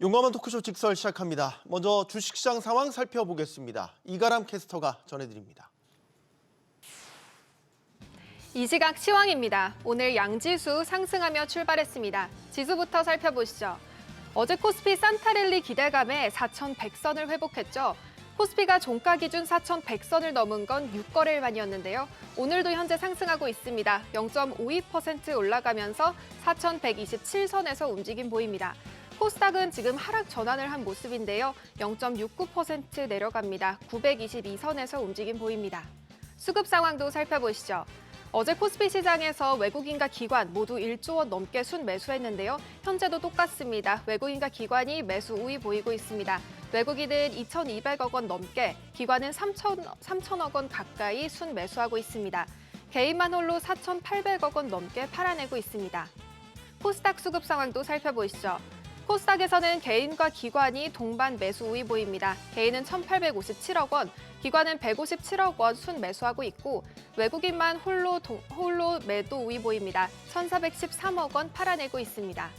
용감한 토크쇼 직설 시작합니다. 먼저 주식시장 상황 살펴보겠습니다. 이가람 캐스터가 전해드립니다. 이 시각 시황입니다. 오늘 양지수 상승하며 출발했습니다. 지수부터 살펴보시죠. 어제 코스피 산타랠리 기대감에 4,100선을 회복했죠. 코스피가 종가 기준 4,100선을 넘은 건 6거래일 만이었는데요. 오늘도 현재 상승하고 있습니다. 0.52% 올라가면서 4,127선에서 움직임 보입니다. 코스닥은 지금 하락 전환을 한 모습인데요. 0.69% 내려갑니다. 922선에서 움직임 보입니다. 수급 상황도 살펴보시죠. 어제 코스피 시장에서 외국인과 기관 모두 1조 원 넘게 순매수했는데요. 현재도 똑같습니다. 외국인과 기관이 매수 우위 보이고 있습니다. 외국인은 2,200억 원 넘게, 기관은 3천억 원 가까이 순매수하고 있습니다. 개인만 홀로 4,800억 원 넘게 팔아내고 있습니다. 코스닥 수급 상황도 살펴보시죠. 코스닥에서는 개인과 기관이 동반 매수 우위 보입니다. 개인은 1,857억 원, 기관은 157억 원 순매수하고 있고 외국인만 홀로 매도 우위 보입니다. 1,413억 원 팔아내고 있습니다.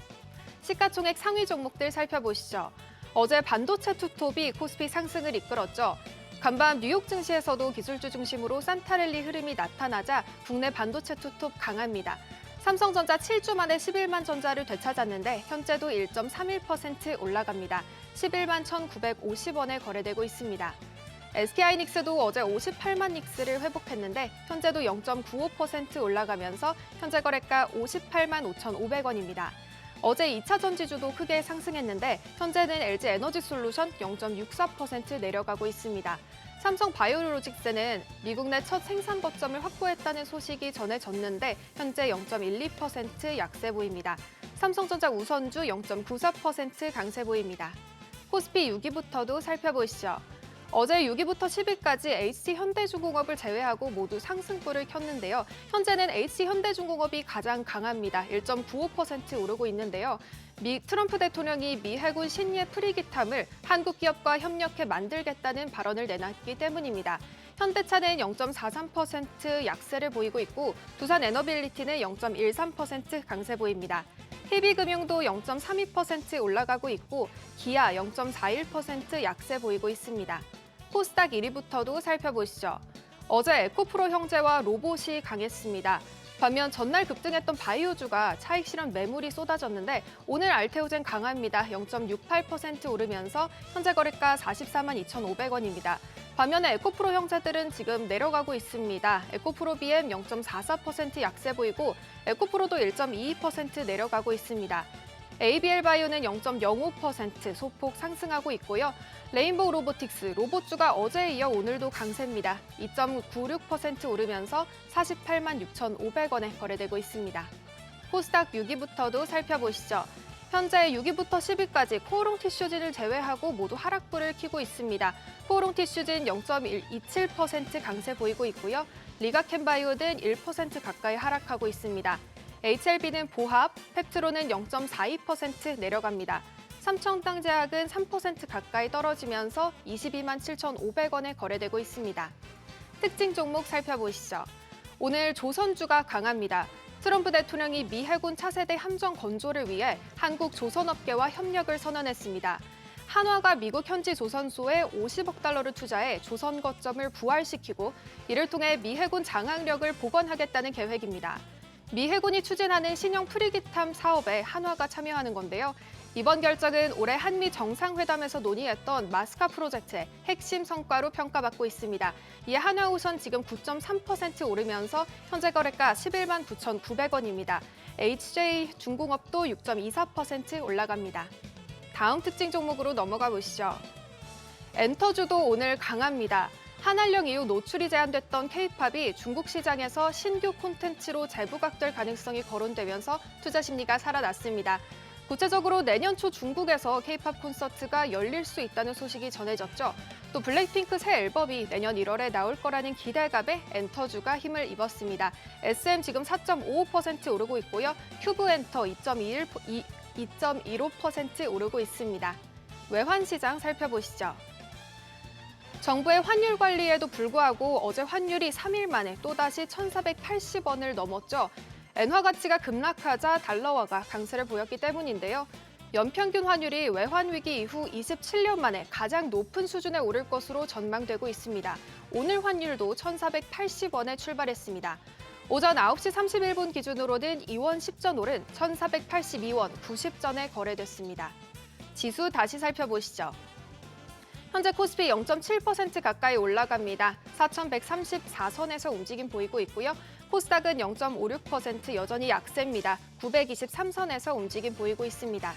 시가총액 상위 종목들 살펴보시죠. 어제 반도체 투톱이 코스피 상승을 이끌었죠. 간밤 뉴욕 증시에서도 기술주 중심으로 산타랠리 흐름이 나타나자 국내 반도체 투톱 강합니다. 삼성전자 7주 만에 11만 전자를 되찾았는데 현재도 1.31% 올라갑니다. 11만 1,950원에 거래되고 있습니다. SK하이닉스도 어제 58만 닉스를 회복했는데 현재도 0.95% 올라가면서 현재 거래가 58만 5,500원입니다. 어제 2차 전지주도 크게 상승했는데 현재는 LG에너지솔루션 0.64% 내려가고 있습니다. 삼성 바이오로직스는 미국 내 첫 생산 거점을 확보했다는 소식이 전해졌는데 현재 0.12% 약세 보입니다. 삼성전자 우선주 0.94% 강세 보입니다. 코스피 6위부터도 살펴보시죠. 어제 6위부터 10위까지 HC현대중공업을 제외하고 모두 상승불을 켰는데요. 현재는 HC현대중공업이 가장 강합니다. 1.95% 오르고 있는데요. 트럼프 대통령이 미 해군 신예 프리기탐을 한국 기업과 협력해 만들겠다는 발언을 내놨기 때문입니다. 현대차는 0.43% 약세를 보이고 있고 두산 에너빌리티는 0.13% 강세 보입니다. KB금융도 0.32% 올라가고 있고 기아 0.41% 약세 보이고 있습니다. 코스닥 1위부터도 살펴보시죠. 어제 에코프로 형제와 로봇이 강했습니다. 반면 전날 급등했던 바이오주가 차익 실현 매물이 쏟아졌는데 오늘 알테오젠 강합니다. 0.68% 오르면서 현재 거래가 44만 2,500원입니다. 반면에 에코프로 형제들은 지금 내려가고 있습니다. 에코프로 BM 0.44% 약세 보이고 에코프로도 1.22% 내려가고 있습니다. ABL바이오는 0.05% 소폭 상승하고 있고요. 레인보우 로보틱스, 로봇주가 어제에 이어 오늘도 강세입니다. 2.96% 오르면서 48만 6,500원에 거래되고 있습니다. 코스닥 6위부터도 살펴보시죠. 현재 6위부터 10위까지 코오롱 티슈진을 제외하고 모두 하락불을 켜고 있습니다. 코오롱 티슈진 0.27% 강세 보이고 있고요. 리가켄바이오는 1% 가까이 하락하고 있습니다. HLB는 보합, 펩트로는 0.42% 내려갑니다. 삼청땅제약은 3% 가까이 떨어지면서 22만 7,500원에 거래되고 있습니다. 특징 종목 살펴보시죠. 오늘 조선주가 강합니다. 트럼프 대통령이 미 해군 차세대 함정 건조를 위해 한국 조선업계와 협력을 선언했습니다. 한화가 미국 현지 조선소에 50억 달러를 투자해 조선 거점을 부활시키고 이를 통해 미 해군 장악력을 복원하겠다는 계획입니다. 미 해군이 추진하는 신형 프리기탐 사업에 한화가 참여하는 건데요. 이번 결정은 올해 한미 정상회담에서 논의했던 마스카 프로젝트의 핵심 성과로 평가받고 있습니다. 이에 한화우선 지금 9.3% 오르면서 현재 거래가 11만 9,900원입니다. HJ중공업도 6.24% 올라갑니다. 다음 특징 종목으로 넘어가 보시죠. 엔터주도 오늘 강합니다. 한한령 이후 노출이 제한됐던 K-팝이 중국 시장에서 신규 콘텐츠로 재부각될 가능성이 거론되면서 투자 심리가 살아났습니다. 구체적으로 내년 초 중국에서 K-팝 콘서트가 열릴 수 있다는 소식이 전해졌죠. 또 블랙핑크 새 앨범이 내년 1월에 나올 거라는 기대감에 엔터주가 힘을 입었습니다. SM 지금 4.55% 오르고 있고요. 큐브엔터 2.15% 오르고 있습니다. 외환시장 살펴보시죠. 정부의 환율 관리에도 불구하고 어제 환율이 3일 만에 또다시 1,480원을 넘었죠. 엔화 가치가 급락하자 달러화가 강세를 보였기 때문인데요. 연평균 환율이 외환 위기 이후 27년 만에 가장 높은 수준에 오를 것으로 전망되고 있습니다. 오늘 환율도 1,480원에 출발했습니다. 오전 9시 31분 기준으로는 2원 10전 오른 1,482원 90전에 거래됐습니다. 지수 다시 살펴보시죠. 현재 코스피 0.7% 가까이 올라갑니다. 4,134선에서 움직임 보이고 있고요. 코스닥은 0.56% 여전히 약세입니다. 923선에서 움직임 보이고 있습니다.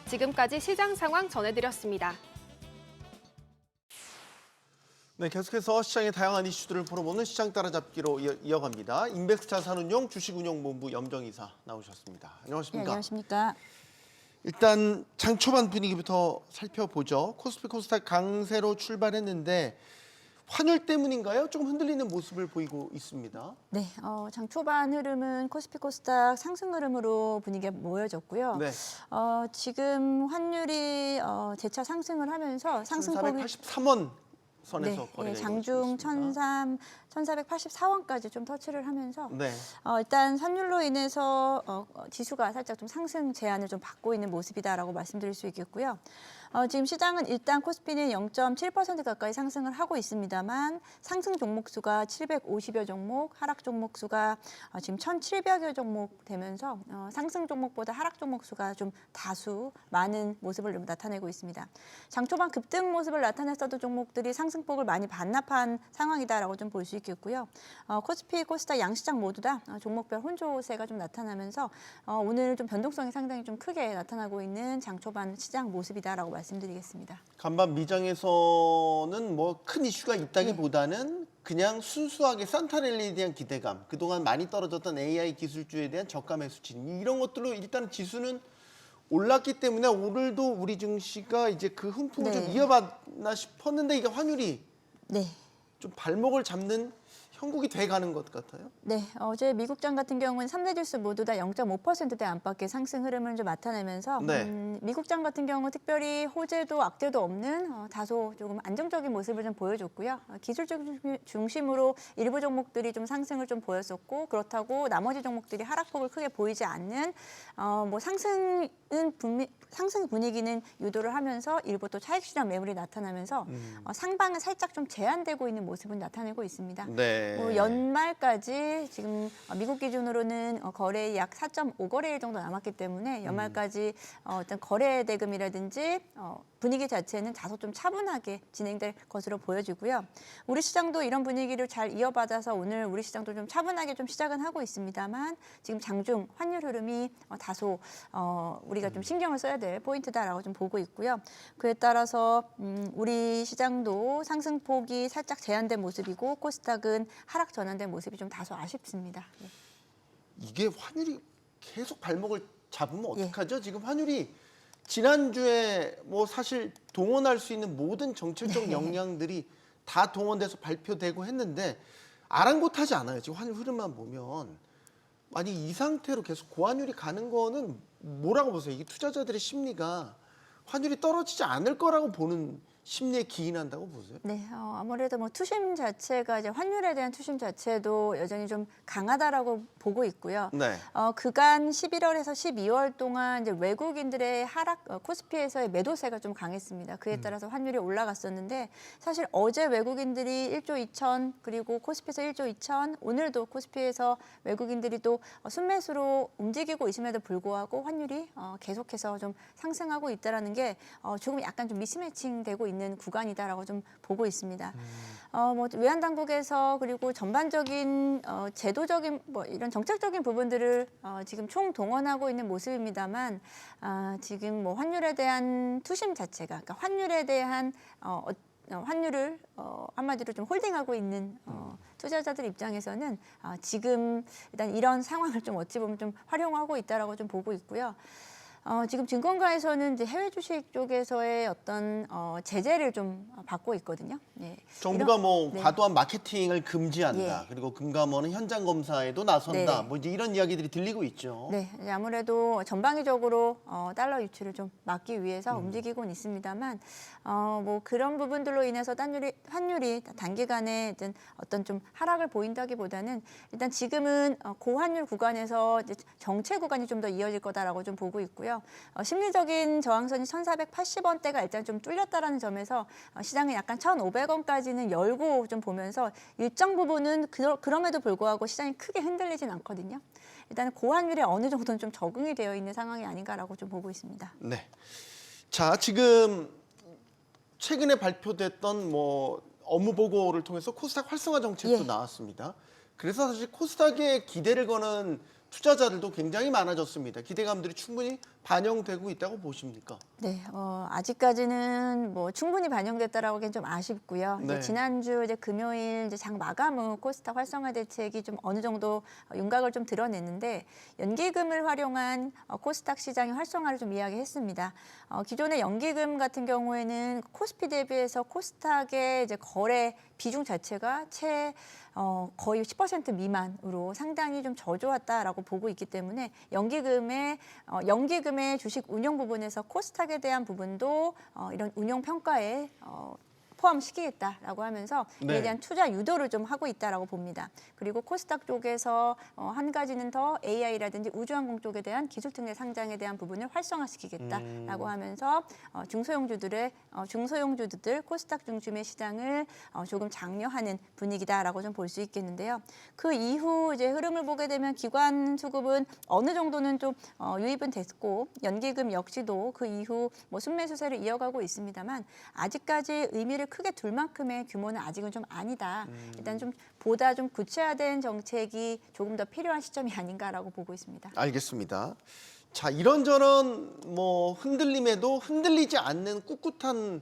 지금까지 시장 상황 전해드렸습니다. 네, 계속해서 시장의 다양한 이슈들을 풀어보는 시장 따라잡기로 이어갑니다. 인백스 자산운용 주식운용본부 염정이사 나오셨습니다. 네, 안녕하십니까? 안녕하십니까? 일단 장 초반 분위기부터 살펴보죠. 코스피 코스닥 강세로 출발했는데 환율 때문인가요? 조금 흔들리는 모습을 보이고 있습니다. 네, 장 초반 흐름은 코스피 코스닥 상승 흐름으로 분위기가 모여졌고요. 네, 지금 환율이 재차 상승을 하면서 상승폭이 1,483원 선에서 거래가 장중 있습니다. 1,484원까지 좀 터치를 하면서 네, 일단 환율로 인해서 지수가 살짝 좀 상승 제한을 좀 받고 있는 모습이다라고 말씀드릴 수 있겠고요. 지금 시장은 일단 코스피는 0.7% 가까이 상승을 하고 있습니다만 상승 종목 수가 750여 종목, 하락 종목 수가 지금 1,700여 종목 되면서 상승 종목보다 하락 종목 수가 좀 다수 많은 모습을 좀 나타내고 있습니다. 장 초반 급등 모습을 나타냈었던 종목들이 상승폭을 많이 반납한 상황이다라고 좀 볼 수 있겠고요. 코스피, 코스닥 양시장 모두 다 종목별 혼조세가 좀 나타나면서 오늘 좀 변동성이 상당히 좀 크게 나타나고 있는 장 초반 시장 모습이다라고 말씀드리겠습니다. 간밤 미장에서는 뭐 큰 이슈가 있다기보다는 그냥 순수하게 산타랠리에 대한 기대감, 그동안 많이 떨어졌던 AI 기술주에 대한 저가 매수 진입 이런 것들로 일단 지수는 올랐기 때문에 오늘도 우리 증시가 이제 그 훈풍을 좀 이어받나 싶었는데 이게 환율이 네. 좀 발목을 잡는 형국이 돼가는 것 같아요. 네, 어제 미국장 같은 경우는 3대 지수 모두 다 0.5%대 안팎의 상승 흐름을 좀 나타내면서 네. 미국장 같은 경우 특별히 호재도 악재도 없는 다소 조금 안정적인 모습을 좀 보여줬고요. 기술적 중심으로 일부 종목들이 좀 상승을 좀 보였었고 그렇다고 나머지 종목들이 하락폭을 크게 보이지 않는 뭐 상승 분위기는 유도를 하면서 일부 또 차익 시장 매물이 나타나면서 상방은 살짝 좀 제한되고 있는 모습을 나타내고 있습니다. 네. 연말까지 지금 미국 기준으로는 거래일 약 4.5거래일 정도 남았기 때문에 연말까지 어떤 거래 대금이라든지 분위기 자체는 다소 좀 차분하게 진행될 것으로 보여지고요. 우리 시장도 이런 분위기를 잘 이어받아서 오늘 우리 시장도 좀 차분하게 좀 시작은 하고 있습니다만 지금 장중 환율 흐름이 다소 우리가 좀 신경을 써야 될 포인트다라고 좀 보고 있고요. 그에 따라서 우리 시장도 상승폭이 살짝 제한된 모습이고 코스닥은 하락 전환된 모습이 좀 다소 아쉽습니다. 네. 이게 환율이 계속 발목을 잡으면 어떡하죠? 지금 환율이 지난주에 뭐 사실 동원할 수 있는 모든 정책적 역량들이 다 동원돼서 발표되고 했는데 아랑곳하지 않아요. 지금 환율 흐름만 보면. 아니 이 상태로 계속 고환율이 가는 거는 뭐라고 보세요? 이게 투자자들의 심리가 환율이 떨어지지 않을 거라고 보는 심리에 기인한다고 보세요? 네, 아무래도 뭐 투심 자체가 이제 환율에 대한 투심 자체도 여전히 좀 강하다라고 보고 있고요. 네. 그간 11월에서 12월 동안 이제 외국인들의 하락 코스피에서의 매도세가 좀 강했습니다. 그에 따라서 환율이 올라갔었는데 사실 어제 외국인들이 1조 2천 그리고 코스피에서 1조 2천 오늘도 코스피에서 외국인들이 또 순매수로 움직이고 있음에도 불구하고 환율이 계속해서 좀 상승하고 있다라는 게 조금 약간 좀 미스매칭되고 있는 구간이다라고 좀 보고 있습니다. 뭐 외환 당국에서 그리고 전반적인 제도적인 뭐 이런 정책적인 부분들을 지금 총동원하고 있는 모습입니다만 지금 뭐 환율에 대한 투심 자체가 그러니까 환율에 대한 환율을 한마디로 좀 홀딩하고 있는 투자자들 입장에서는 지금 일단 이런 상황을 좀 어찌 보면 좀 활용하고 있다라고 좀 보고 있고요. 지금 증권가에서는 이제 해외 주식 쪽에서의 어떤 제재를 좀 받고 있거든요. 네. 정부가 뭐 네. 과도한 마케팅을 금지한다. 예. 그리고 금감원은 현장 검사에도 나선다. 네. 뭐 이제 이런 이야기들이 들리고 있죠. 네, 이제 아무래도 전방위적으로 달러 유출을 좀 막기 위해서 움직이고는 있습니다만 뭐 그런 부분들로 인해서 환율이 단기간에 어떤 좀 하락을 보인다기보다는 일단 지금은 고환율 구간에서 이제 정체 구간이 좀 더 이어질 거다라고 좀 보고 있고요. 있는데요. 심리적인 저항선이 1,480원대가 일단 좀 뚫렸다라는 점에서 시장이 약간 1,500원까지는 열고 좀 보면서 일정 부분은 그럼에도 불구하고 시장이 크게 흔들리진 않거든요. 일단 고환율에 어느 정도는 좀 적응이 되어 있는 상황이 아닌가라고 좀 보고 있습니다. 네. 자, 지금 최근에 발표됐던 뭐 업무 보고를 통해서 코스닥 활성화 정책도 예. 나왔습니다. 그래서 사실 코스닥에 기대를 거는 투자자들도 굉장히 많아졌습니다. 기대감들이 충분히 반영되고 있다고 보십니까? 네, 아직까지는 뭐 충분히 반영됐다라고 하기엔 좀 아쉽고요. 이제 네. 지난주 이제 금요일 이제 장 마감 후 코스닥 활성화 대책이 좀 어느 정도 윤곽을 좀 드러냈는데 연기금을 활용한 코스닥 시장의 활성화를 좀 이야기했습니다. 기존의 연기금 같은 경우에는 코스피 대비해서 코스닥의 이제 거래 비중 자체가 거의 10% 미만으로 상당히 좀 저조했다라고 보고 있기 때문에 연기금의 주식 운용 부분에서 코스닥에 대한 부분도 이런 운용 평가에 포함시키겠다라고 하면서 이에 네. 대한 투자 유도를 좀 하고 있다라고 봅니다. 그리고 코스닥 쪽에서 한 가지는 더 AI라든지 우주항공 쪽에 대한 기술특례 상장에 대한 부분을 활성화시키겠다라고 하면서 중소형주들 코스닥 중심의 시장을 조금 장려하는 분위기다라고 좀 볼 수 있겠는데요. 그 이후 이제 흐름을 보게 되면 기관 수급은 어느 정도는 좀 유입은 됐고 연기금 역시도 그 이후 뭐 순매수세를 이어가고 있습니다만 아직까지 의미를 크게 둘 만큼의 규모는 아직은 좀 아니다. 일단 좀 보다 좀 구체화된 정책이 조금 더 필요한 시점이 아닌가라고 보고 있습니다. 알겠습니다. 자, 이런저런 뭐 흔들림에도 흔들리지 않는 꿋꿋한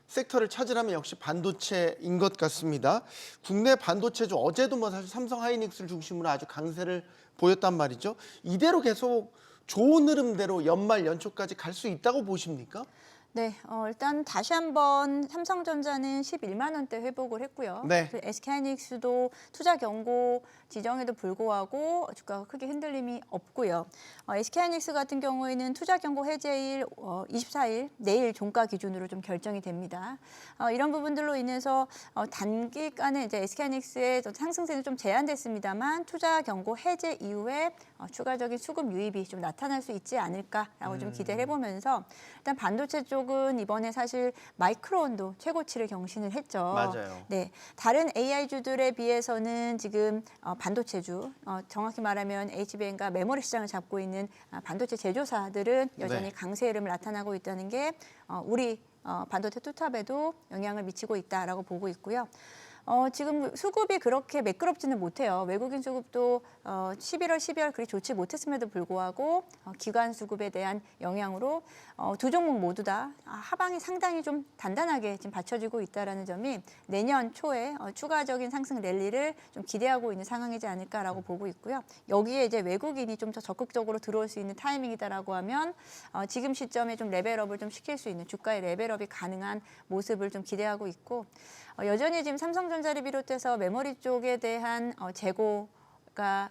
섹터를 찾으라면 역시 반도체인 것 같습니다. 국내 반도체주 어제도 뭐 사실 삼성 하이닉스를 중심으로 아주 강세를 보였단 말이죠. 이대로 계속 좋은 흐름대로 연말 연초까지 갈 수 있다고 보십니까? 네, 일단 다시 한번 삼성전자는 11만 원대 회복을 했고요. 네. SK하이닉스도 투자 경고 지정에도 불구하고 주가가 크게 흔들림이 없고요. SK하이닉스 같은 경우에는 투자 경고 해제일 24일 내일 종가 기준으로 좀 결정이 됩니다. 이런 부분들로 인해서 단기간에 이제 SK하이닉스의 상승세는 좀 제한됐습니다만 투자 경고 해제 이후에 추가적인 수급 유입이 좀 나타날 수 있지 않을까라고 좀 기대를 해보면서 일단 반도체 쪽은 이번에 사실 마이크론도 최고치를 경신을 했죠. 맞아요. 네, 다른 AI주들에 비해서는 지금 반도체주, 정확히 말하면 HBM과 메모리 시장을 잡고 있는 반도체 제조사들은 여전히 네. 강세 흐름을 나타나고 있다는 게 우리 반도체 투탑에도 영향을 미치고 있다라고 보고 있고요. 지금 수급이 그렇게 매끄럽지는 못해요. 외국인 수급도 11월, 12월 그리 좋지 못했음에도 불구하고 기관 수급에 대한 영향으로 두 종목 모두 다 하방이 상당히 좀 단단하게 지금 받쳐지고 있다는 점이 내년 초에 추가적인 상승 랠리를 좀 기대하고 있는 상황이지 않을까라고 보고 있고요. 여기에 이제 외국인이 좀 더 적극적으로 들어올 수 있는 타이밍이다라고 하면 지금 시점에 좀 레벨업을 좀 시킬 수 있는 주가의 레벨업이 가능한 모습을 좀 기대하고 있고 여전히 지금 삼성전자를 비롯해서 메모리 쪽에 대한 재고가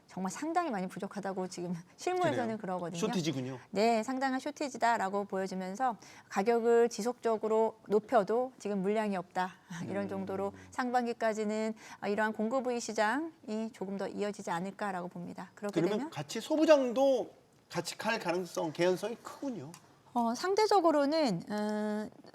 정말 상당히 많이 부족하다고 지금 실무에서는 그래요? 그러거든요. 쇼티지군요. 네, 상당한 쇼티지다라고 보여지면서 가격을 지속적으로 높여도 지금 물량이 없다. 이런 정도로 상반기까지는 이러한 공급 부위 시장이 조금 더 이어지지 않을까라고 봅니다. 그렇게 그러면 되면 같이 소부장도 같이 갈 가능성, 개연성이 크군요. 상대적으로는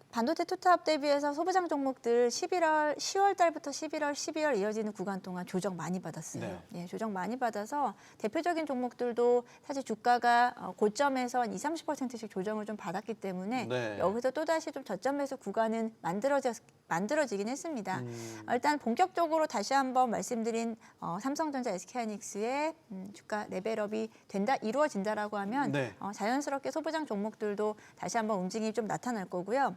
반도체 투탑 대비해서 소부장 종목들 10월 달부터 11월, 12월 이어지는 구간 동안 조정 많이 받았어요. 네. 예, 조정 많이 받아서 대표적인 종목들도 사실 주가가 고점에서 한 20-30%씩 조정을 좀 받았기 때문에 네. 여기서 또다시 좀 저점 매수 구간은 만들어지긴 했습니다. 일단 본격적으로 다시 한번 말씀드린 삼성전자, SK하이닉스의 주가 레벨업이 이루어진다라고 하면 네. 자연스럽게 소부장 종목들도 다시 한번 움직임이 좀 나타날 거고요.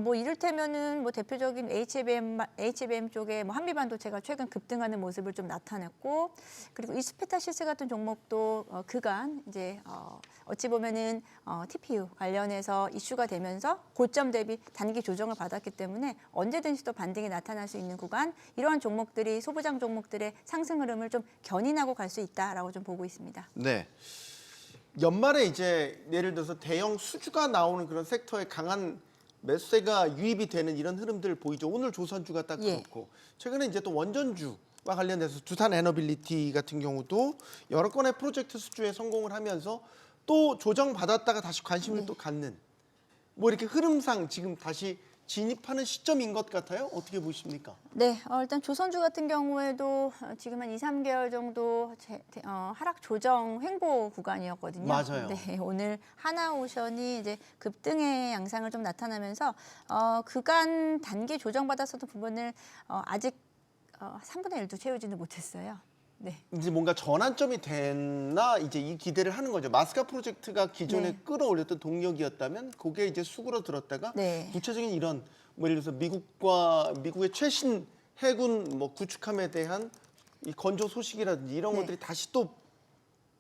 뭐 이를테면은 뭐 대표적인 HBM 쪽에 뭐 한미반도체가 최근 급등하는 모습을 좀 나타냈고, 그리고 이스페타시스 같은 종목도 그간 이제 어찌 보면은 TPU 관련해서 이슈가 되면서 고점 대비 단기 조정을 받았기 때문에 언제든지 또 반등이 나타날 수 있는 구간, 이러한 종목들이 소부장 종목들의 상승 흐름을 좀 견인하고 갈 수 있다라고 좀 보고 있습니다. 네. 연말에 이제 예를 들어서 대형 수주가 나오는 그런 섹터에 강한 매수세가 유입이 되는 이런 흐름들 보이죠. 오늘 조선주가 딱 예. 그렇고 최근에 이제 또 원전주와 관련해서 두산 에너빌리티 같은 경우도 여러 건의 프로젝트 수주에 성공을 하면서 또 조정받았다가 다시 관심을 또 갖는 뭐 이렇게 흐름상 지금 다시 진입하는 시점인 것 같아요. 어떻게 보십니까? 네, 일단 조선주 같은 경우에도 지금 한 2, 3개월 정도 하락 조정 횡보 구간이었거든요. 맞아요. 네, 오늘 하나오션이 이제 급등의 양상을 좀 나타나면서 그간 단기 조정받았었던 부분을 아직 3분의 1도 채우지는 못했어요. 네. 이제 뭔가 전환점이 됐나 이제 이 기대를 하는 거죠. 마스카 프로젝트가 기존에 네. 끌어올렸던 동력이었다면 그게 이제 수그러들었다가 네. 구체적인 이런 뭐 예를 들어서 미국의 최신 해군 뭐 구축함에 대한 이 건조 소식이라든지 이런 네. 것들이 다시 또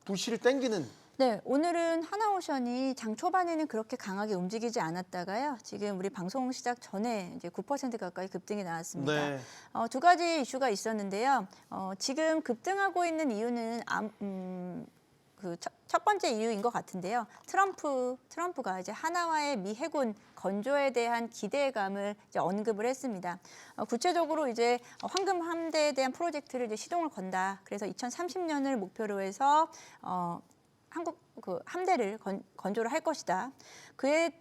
불씨를 땡기는. 네, 오늘은 하나오션이 장 초반에는 그렇게 강하게 움직이지 않았다가요. 지금 우리 방송 시작 전에 이제 9% 가까이 급등이 나왔습니다. 네. 두 가지 이슈가 있었는데요. 지금 급등하고 있는 이유는 그 첫 번째 이유인 것 같은데요. 트럼프가 이제 하나와의 미 해군 건조에 대한 기대감을 이제 언급을 했습니다. 구체적으로 이제 황금 함대에 대한 프로젝트를 이제 시동을 건다. 그래서 2030년을 목표로 해서 한국 그 함대를 건조를 할 것이다. 그의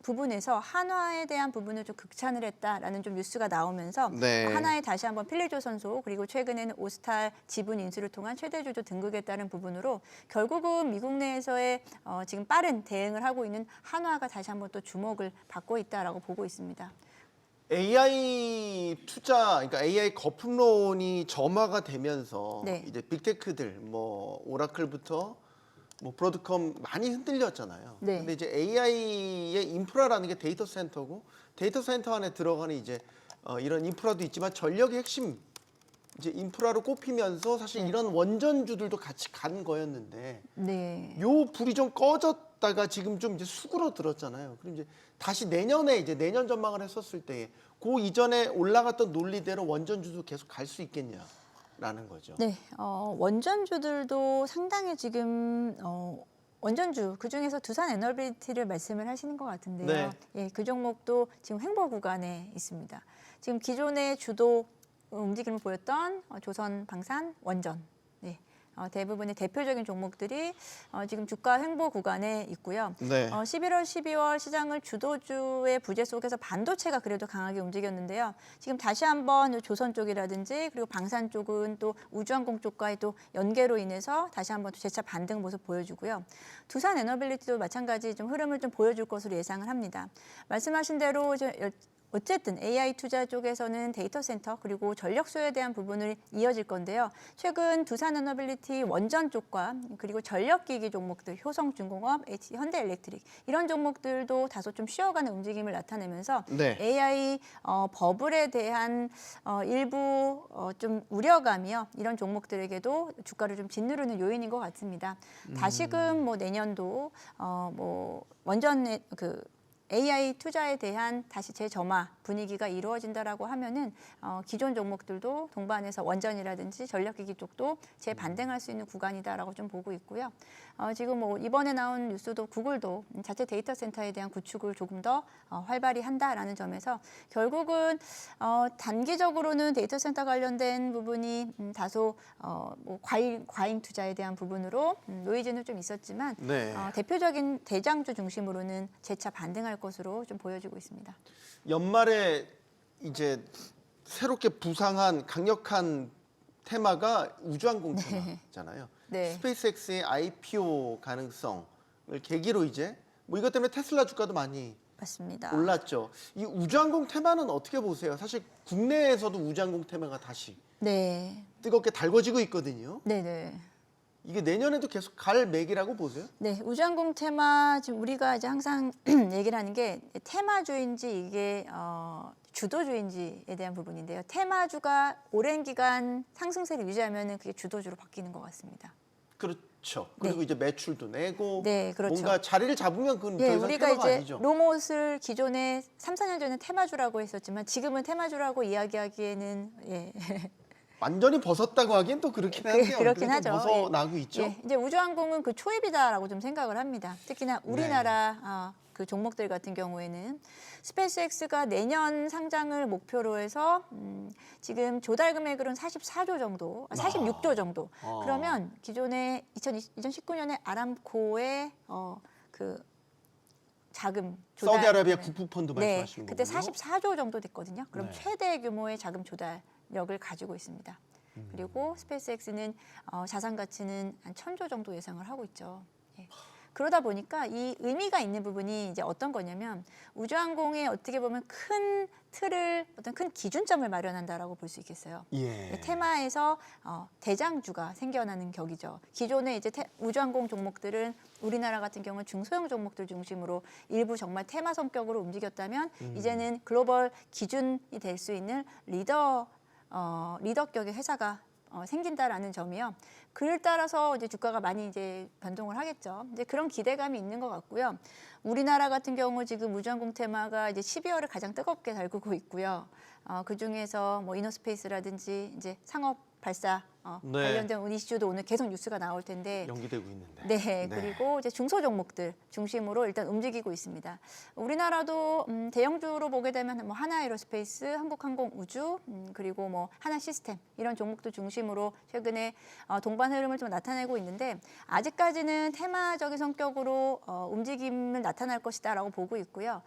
부분에서 한화에 대한 부분을 좀 극찬을 했다라는 좀 뉴스가 나오면서 네. 한화에 다시 한번 필리조선소 그리고 최근에는 오스탈 지분 인수를 통한 최대주주 등극에 따른 부분으로 결국은 미국 내에서의 지금 빠른 대응을 하고 있는 한화가 다시 한번 또 주목을 받고 있다라고 보고 있습니다. AI 투자, 그러니까 AI 거품론이 점화가 되면서 네. 이제 빅테크들, 뭐 오라클부터 뭐 브로드컴 많이 흔들렸잖아요. 네. 근데 이제 AI의 인프라라는 게 데이터 센터고 데이터 센터 안에 들어가는 이제 이런 인프라도 있지만 전력의 핵심 이제 인프라로 꼽히면서 사실 이런 원전주들도 같이 간 거였는데 네. 요 불이 좀 꺼졌다가 지금 좀 이제 수그러들었잖아요. 그럼 이제 다시 내년에 이제 내년 전망을 했었을 때 그 이전에 올라갔던 논리대로 원전주도 계속 갈 수 있겠냐라는 거죠. 네, 원전주들도 상당히 지금 원전주 그 중에서 두산 에너빌리티를 말씀을 하시는 것 같은데요. 네. 예, 그 종목도 지금 횡보 구간에 있습니다. 지금 기존의 주도 움직임을 보였던 조선, 방산, 원전. 네. 대부분의 대표적인 종목들이 지금 주가 횡보 구간에 있고요. 네. 11월, 12월 시장을 주도주의 부재 속에서 반도체가 그래도 강하게 움직였는데요. 지금 다시 한번 조선 쪽이라든지 그리고 방산 쪽은 또 우주항공 쪽과의 또 연계로 인해서 다시 한번 또 재차 반등 모습 보여주고요. 두산 에너빌리티도 마찬가지 좀 흐름을 좀 보여줄 것으로 예상을 합니다. 말씀하신 대로 어쨌든 AI 투자 쪽에서는 데이터 센터 그리고 전력 수요에 대한 부분을 이어질 건데요. 최근 두산 에너빌리티 원전 쪽과 그리고 전력기기 종목들, 효성중공업, 현대엘렉트릭 이런 종목들도 다소 좀 쉬어가는 움직임을 나타내면서 네. AI 버블에 대한 일부 좀 우려감이요. 이런 종목들에게도 주가를 좀 짓누르는 요인인 것 같습니다. 다시금 뭐 내년도 뭐 원전의 AI 투자에 대한 다시 재점화 분위기가 이루어진다라고 하면은 기존 종목들도 동반해서 원전이라든지 전력기기 쪽도 재반등할 수 있는 구간이다라고 좀 보고 있고요. 지금 뭐 이번에 나온 뉴스도 구글도 자체 데이터 센터에 대한 구축을 조금 더 활발히 한다라는 점에서 결국은 단기적으로는 데이터 센터 관련된 부분이 다소 뭐 과잉 투자에 대한 부분으로 노이즈는 좀 있었지만 네. 대표적인 대장주 중심으로는 재차 반등할 것으로 좀 보여지고 있습니다. 연말에 이제 새롭게 부상한 강력한 테마가 우주항공 테마잖아요. 네. 스페이스X의 IPO 가능성을 계기로 이제 뭐 이것 때문에 테슬라 주가도 많이 맞습니다. 올랐죠. 이 우주항공 테마는 어떻게 보세요? 사실 국내에서도 우주항공 테마가 다시 네. 뜨겁게 달궈지고 있거든요. 네네. 이게 내년에도 계속 갈 맥이라고 보세요? 네, 우주항공 테마 지금 우리가 이제 항상 얘기를 하는 게 테마주인지 이게 주도주인지에 대한 부분인데요. 테마주가 오랜 기간 상승세를 유지하면은 그게 주도주로 바뀌는 것 같습니다. 그렇죠. 그리고 이제 매출도 내고 네, 그렇죠. 뭔가 자리를 잡으면 그건 더 예, 이상 우리가 테마가 이제 아니죠. 로봇을 기존에 3, 4년 전에 테마주라고 했었지만 지금은 테마주라고 이야기하기에는 완전히 벗었다고 하기엔 또 그렇긴 한데요. 그렇긴 그래도 하죠. 벗어나고 있죠. 예, 이제 우주항공은 그 초입이다라고 좀 생각을 합니다. 특히나 우리나라 그 종목들 같은 경우에는 스페이스X가 내년 상장을 목표로 해서 지금 조달 금액으로는 44조 정도, 46조 정도. 그러면 기존에 2019년에 아람코의 그 자금 조달, 사우디아라비아 국부펀드 네, 말씀하시는 그때 거군요. 44조 정도 됐거든요. 그럼 네. 최대 규모의 자금 조달력을 가지고 있습니다. 그리고 스페이스X는 자산 가치는 한 1,000조 정도 예상을 하고 있죠. 예. 그러다 보니까 이 의미가 있는 부분이 이제 어떤 거냐면 우주항공에 어떻게 보면 큰 틀을 어떤 큰 기준점을 마련한다라고 볼 수 있겠어요. 예. 테마에서 대장주가 생겨나는 격이죠. 기존의 이제 우주항공 종목들은 우리나라 같은 경우는 중소형 종목들 중심으로 일부 정말 테마 성격으로 움직였다면 이제는 글로벌 기준이 될 수 있는 리더격의 회사가 생긴다라는 점이요. 그를 따라서 이제 주가가 많이 이제 변동을 하겠죠. 이제 그런 기대감이 있는 것 같고요. 우리나라 같은 경우 지금 우주항공 테마가 이제 12월을 가장 뜨겁게 달구고 있고요. 그 중에서 뭐 이너스페이스라든지 이제 상업 발사 네. 관련된 이슈도 오늘 계속 뉴스가 나올 텐데. 연기되고 있는데. 네, 그리고 이제 중소 종목들 중심으로 일단 움직이고 있습니다. 우리나라도 대형주로 보게 되면 뭐 하나에로스페이스, 한국항공우주, 그리고 뭐 하나시스템 이런 종목들 중심으로 최근에 동반 흐름을 좀 나타내고 있는데 아직까지는 테마적인 성격으로 움직임을 나타날 것이다라고 보고 있고요.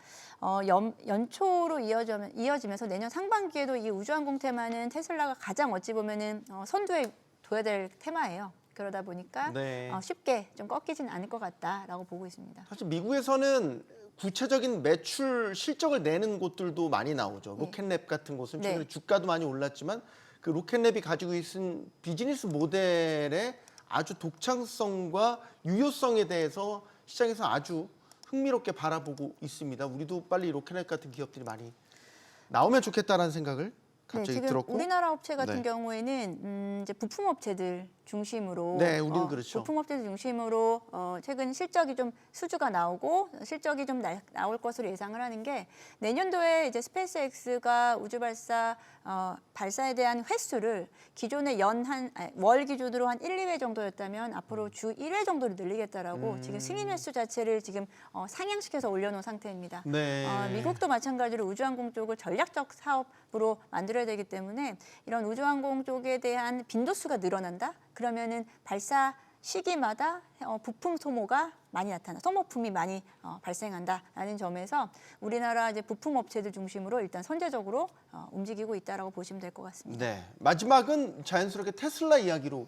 연초로 이어지면서 내년 상반기에도 이 우주항공 테마는 테슬라가 가장 어찌 보면은 선두에 둬야 될 테마예요. 그러다 보니까 네. 쉽게 좀 꺾이진 않을 것 같다라고 보고 있습니다. 사실 미국에서는 구체적인 매출 실적을 내는 곳들도 많이 나오죠. 로켓랩 같은 곳은 최근에 네. 주가도 많이 올랐지만 그 로켓랩이 가지고 있는 비즈니스 모델의 아주 독창성과 유효성에 대해서 시장에서 아주 흥미롭게 바라보고 있습니다. 우리도 빨리 로켓랩 같은 기업들이 많이 나오면 좋겠다라는 생각을 갑자기 지금 들었고. 우리나라 업체 같은 네. 경우에는 이제 부품 업체들 중심으로 네, 우리는 그렇죠. 부품 업체들 중심으로 최근 실적이 좀 수주가 나오고 실적이 좀 나올 것으로 예상을 하는 게 내년도에 이제 스페이스X가 우주 발사 발사에 대한 횟수를 기존의 월 기준으로 한 1, 2회 정도였다면 앞으로 주 1회 정도로 늘리겠다라고 지금 승인 횟수 자체를 지금 상향시켜서 올려놓은 상태입니다. 네. 미국도 마찬가지로 우주항공 쪽을 전략적 사업으로 만들어야 되기 때문에 이런 우주항공 쪽에 대한 빈도수가 늘어난다? 그러면은 발사 시기마다 부품 소모가 많이 소모품이 많이 발생한다라는 점에서 우리나라 이제 부품 업체들 중심으로 일단 선제적으로 움직이고 있다라고 보시면 될 것 같습니다. 네. 마지막은 자연스럽게 테슬라 이야기로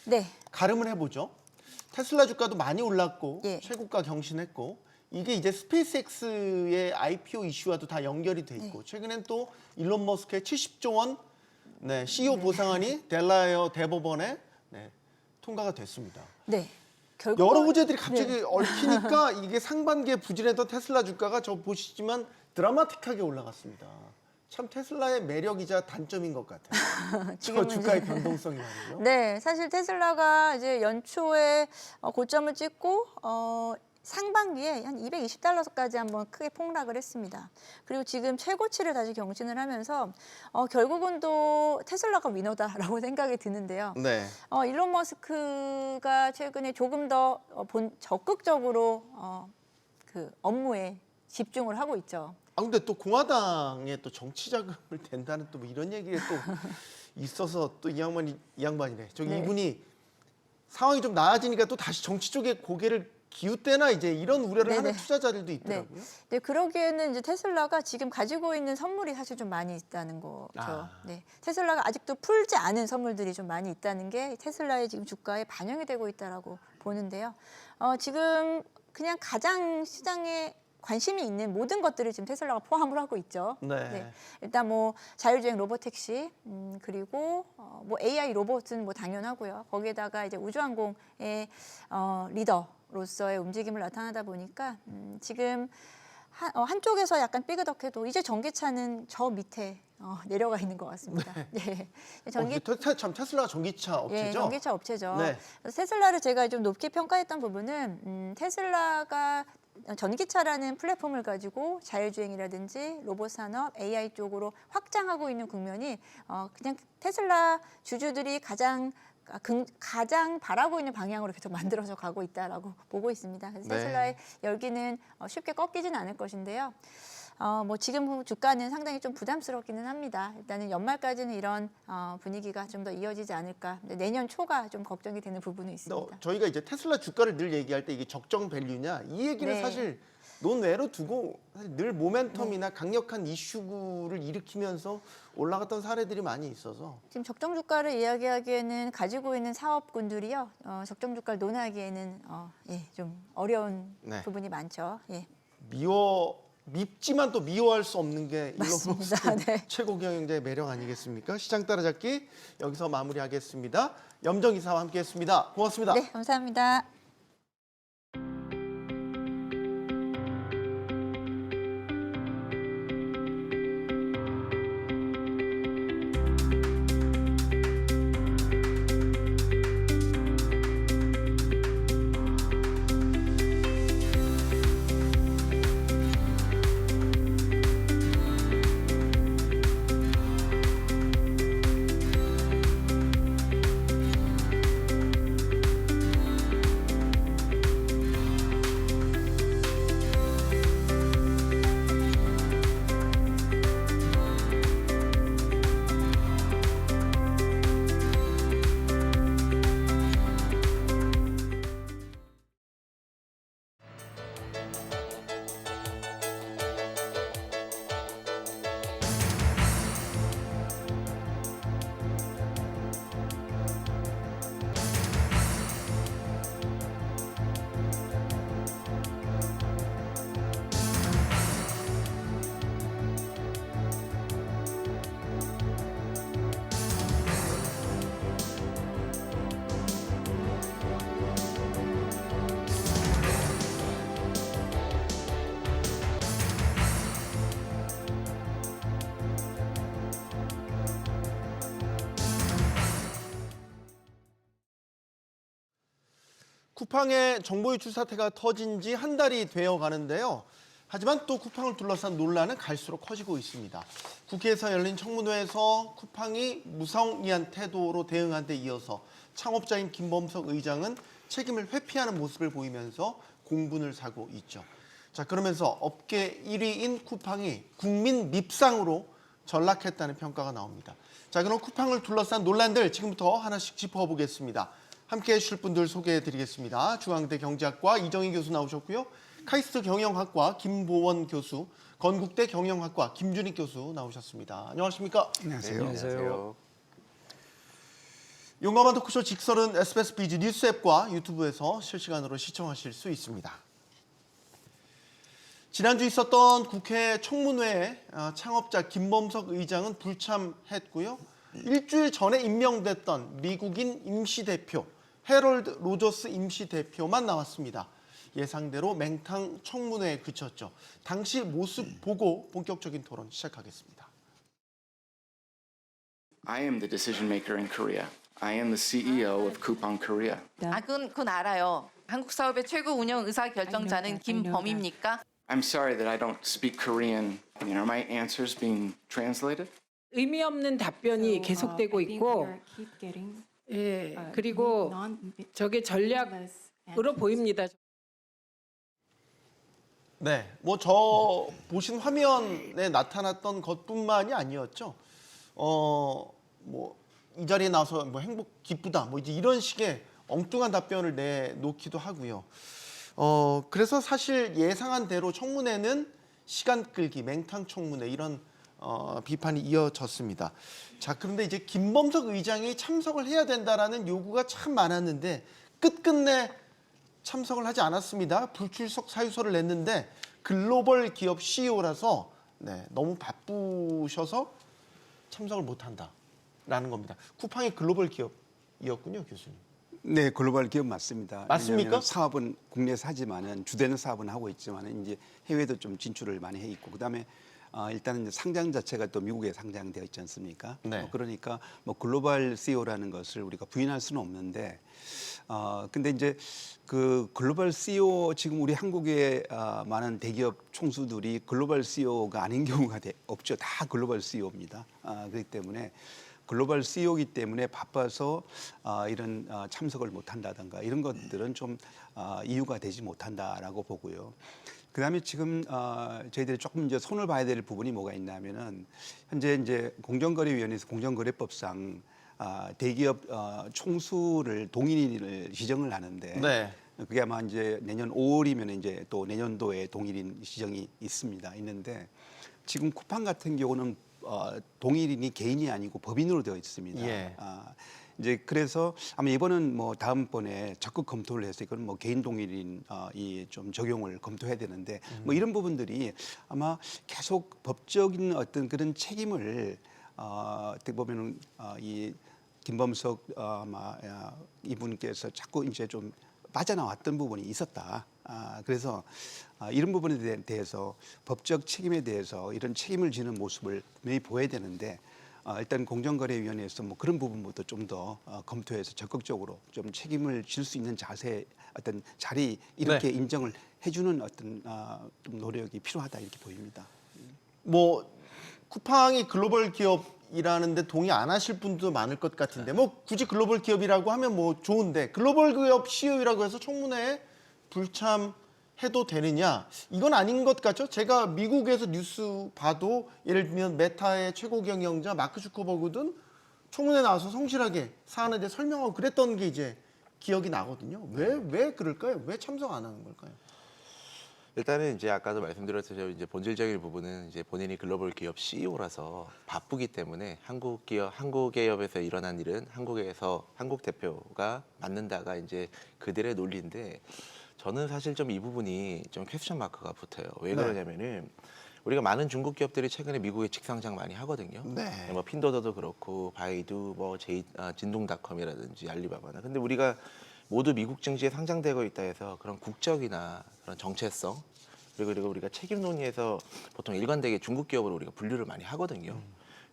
네, 가름을 해보죠. 테슬라 주가도 많이 올랐고 예. 최고가 경신했고 이게 이제 스페이스X의 IPO 이슈와도 다 연결이 돼 있고 최근엔 또 일론 머스크의 70조 원 CEO 보상안이 델라웨어 대법원에 통과가 됐습니다. 네. 여러 문제들이 갑자기 얽히니까 이게 상반기에 부진했던 테슬라 주가가 저 보시지만 드라마틱하게 올라갔습니다. 참 테슬라의 매력이자 단점인 것 같아요. 저 주가의 변동성이 말이죠. 네, 사실 테슬라가 이제 연초에 고점을 찍고 상반기에 한 $220까지 한번 크게 폭락을 했습니다. 그리고 지금 최고치를 다시 경신을 하면서 결국은 또 테슬라가 위너다라고 생각이 드는데요. 네. 일론 머스크가 최근에 조금 더 적극적으로 그 업무에 집중을 하고 있죠. 근데 또 공화당에 또 정치 자금을 댄다는 또 뭐 이런 얘기가 또 있어서 또 이 양반이네. 네. 이분이 상황이 좀 나아지니까 또 다시 정치 쪽에 고개를 기웃대나 이제 이런 우려를 하는 투자자들도 있더라고요. 네, 그러기에는 이제 테슬라가 지금 가지고 있는 선물이 사실 좀 많이 있다는 거죠. 네, 테슬라가 아직도 풀지 않은 선물들이 좀 많이 있다는 게 테슬라의 지금 주가에 반영이 되고 있다라고 보는데요. 지금 그냥 가장 시장에 관심이 있는 모든 것들을 지금 테슬라가 포함을 하고 있죠. 네. 일단 뭐 자율주행 로봇택시 그리고 뭐 AI 로봇은 뭐 당연하고요. 거기에다가 이제 우주항공의 리더로서의 움직임을 나타나다 보니까 지금 한쪽에서 약간 삐그덕해도 이제 전기차는 저 밑에 내려가 있는 것 같습니다. 네. 참 테슬라가 전기차 업체죠? 예, 전기차 업체죠. 네. 그래서 테슬라를 제가 좀 높게 평가했던 부분은 테슬라가 전기차라는 플랫폼을 가지고 자율주행이라든지 로봇 산업, AI 쪽으로 확장하고 있는 국면이 그냥 테슬라 주주들이 가장 바라고 있는 방향으로 계속 만들어져 가고 있다라고 보고 있습니다. 그래서 네. 테슬라의 열기는 쉽게 꺾이진 않을 것인데요. 뭐 지금 주가는 상당히 좀 부담스럽기는 합니다. 일단은 연말까지는 이런 분위기가 좀 더 이어지지 않을까. 근데 내년 초가 좀 걱정이 되는 부분은 있습니다. 저희가 이제 테슬라 주가를 늘 얘기할 때 이게 적정 밸류냐 이 얘기를 네. 사실 논외로 두고 사실 늘 모멘텀이나 강력한 이슈를 일으키면서 올라갔던 사례들이 많이 있어서 지금 적정 주가를 이야기하기에는 가지고 있는 사업군들이요. 적정 주가를 논하기에는 좀 어려운 네. 부분이 많죠. 예. 밉지만 또 미워할 수 없는 게 일론 맞습니다. 머스크 네. 최고 경영자의 매력 아니겠습니까? 시장 따라잡기 여기서 마무리하겠습니다. 염정 이사와 함께했습니다. 고맙습니다. 네, 감사합니다. 쿠팡의 정보 유출 사태가 터진 지 한 달이 되어 가는데요. 하지만 또 쿠팡을 둘러싼 논란은 갈수록 커지고 있습니다. 국회에서 열린 청문회에서 쿠팡이 무성의한 태도로 대응한 데 이어서 창업자인 김범석 의장은 책임을 회피하는 모습을 보이면서 공분을 사고 있죠. 자, 그러면서 업계 1위인 쿠팡이 국민 밉상으로 전락했다는 평가가 나옵니다. 자, 그럼 쿠팡을 둘러싼 논란들 지금부터 하나씩 짚어보겠습니다. 함께해 주실 분들 소개해드리겠습니다. 중앙대 경제학과 이정희 교수 나오셨고요. 카이스트 경영학과 김보원 교수, 건국대 경영학과 김준익 교수 나오셨습니다. 안녕하십니까? 안녕하세요. 안녕하세요. 용감한 토크쇼 직설은 SBS 비즈 뉴스 앱과 유튜브에서 실시간으로 시청하실 수 있습니다. 지난주 있었던 국회 청문회에 창업자 김범석 의장은 불참했고요. 일주일 전에 임명됐던 미국인 임시대표 해럴드 로저스 임시대표만 나왔습니다. 예상대로 맹탕 청문회에 그쳤죠. 당시 모습 보고 본격적인 토론 시작하겠습니다. I am the decision maker in Korea. I am the CEO of Coupang Korea. 그건 알아요. 한국 사업의 최고 운영 의사 결정자는 김범입니까? I'm sorry that I don't speak Korean. Are my answers being translated? 의미 없는 답변이 계속되고 있고, 그리고 저게 전략으로 보입니다. 네, 뭐 저 보신 화면에 나타났던 것뿐만이 아니었죠. 뭐 이 자리에 나와서 뭐 행복 기쁘다, 뭐 이제 이런 식의 엉뚱한 답변을 내놓기도 하고요. 그래서 사실 예상한 대로 청문회는 시간 끌기, 맹탕 청문회 이런 비판이 이어졌습니다. 자, 그런데 이제 김범석 의장이 참석을 해야 된다라는 요구가 참 많았는데 끝끝내 참석을 하지 않았습니다. 불출석 사유서를 냈는데 글로벌 기업 CEO라서 너무 바쁘셔서 참석을 못한다라는 겁니다. 쿠팡이 글로벌 기업이었군요, 교수님. 네, 글로벌 기업 맞습니다. 맞습니까? 왜냐하면 사업은 국내에서 하지만은 주되는 사업은 하고 있지만은 이제 해외도 좀 진출을 많이 해 있고 그다음에 일단은 이제 상장 자체가 또 미국에 상장되어 있지 않습니까? 네. 그러니까 뭐 글로벌 CEO라는 것을 우리가 부인할 수는 없는데, 근데 이제 그 글로벌 CEO 지금 우리 한국의 많은 대기업 총수들이 글로벌 CEO가 아닌 경우가 없죠. 다 글로벌 CEO입니다. 그렇기 때문에 글로벌 CEO이기 때문에 바빠서 이런 참석을 못한다든가 이런 것들은 좀 이유가 되지 못한다라고 보고요. 그다음에 지금 저희들이 조금 이제 손을 봐야 될 부분이 뭐가 있냐면은 현재 이제 공정거래위원회에서 공정거래법상 대기업 총수를 동일인을 지정을 하는데 네. 그게 아마 이제 내년 5월이면 이제 또 내년도에 동일인 지정이 있는데 지금 쿠팡 같은 경우는 동일인이 개인이 아니고 법인으로 되어 있습니다. 예. 이제 그래서 아마 이번은 뭐 다음번에 적극 검토를 해서 이건 뭐 개인 동일인 이 좀 적용을 검토해야 되는데 뭐 이런 부분들이 아마 계속 법적인 어떤 그런 책임을 어떻게 보면은 이 김범석 아마 이분께서 자꾸 이제 좀 빠져나왔던 부분이 있었다. 그래서 이런 부분에 대해서 법적 책임에 대해서 이런 책임을 지는 모습을 분명히 보여야 되는데 일단 공정거래위원회에서 뭐 그런 부분부터 좀 더 검토해서 적극적으로 좀 책임을 질 수 있는 자세 어떤 자리 이렇게 인정을 해주는 어떤 좀 노력이 필요하다 이렇게 보입니다. 뭐 쿠팡이 글로벌 기업이라는데 동의 안 하실 분도 많을 것 같은데 뭐 굳이 글로벌 기업이라고 하면 뭐 좋은데 글로벌 기업 CEO라고 해서 청문회에 불참해도 되느냐 이건 아닌 것 같죠. 제가 미국에서 뉴스 봐도 예를 들면 메타의 최고 경영자 마크 주커버그든 청문회 나와서 성실하게 사안에 대해 설명하고 그랬던 게 이제 기억이 나거든요. 왜 그럴까요? 왜 참석 안 하는 걸까요? 일단은 이제 아까도 말씀드렸듯이 이제 본질적인 부분은 이제 본인이 글로벌 기업 CEO라서 바쁘기 때문에 한국 기업에서 일어난 일은 한국에서 한국 대표가 맡는다가 이제 그들의 논리인데 저는 사실 좀 이 부분이 좀 퀘스천 마크가 붙어요. 왜 그러냐면은 우리가 많은 중국 기업들이 최근에 미국에 직상장 많이 하거든요. 네. 뭐 핀도더도 그렇고 바이두, 뭐 진동닷컴이라든지 알리바바나. 근데 우리가 모두 미국 증시에 상장되고 있다 해서 그런 국적이나 그런 정체성 그리고 우리가 책임 논의에서 보통 일관되게 중국 기업으로 우리가 분류를 많이 하거든요.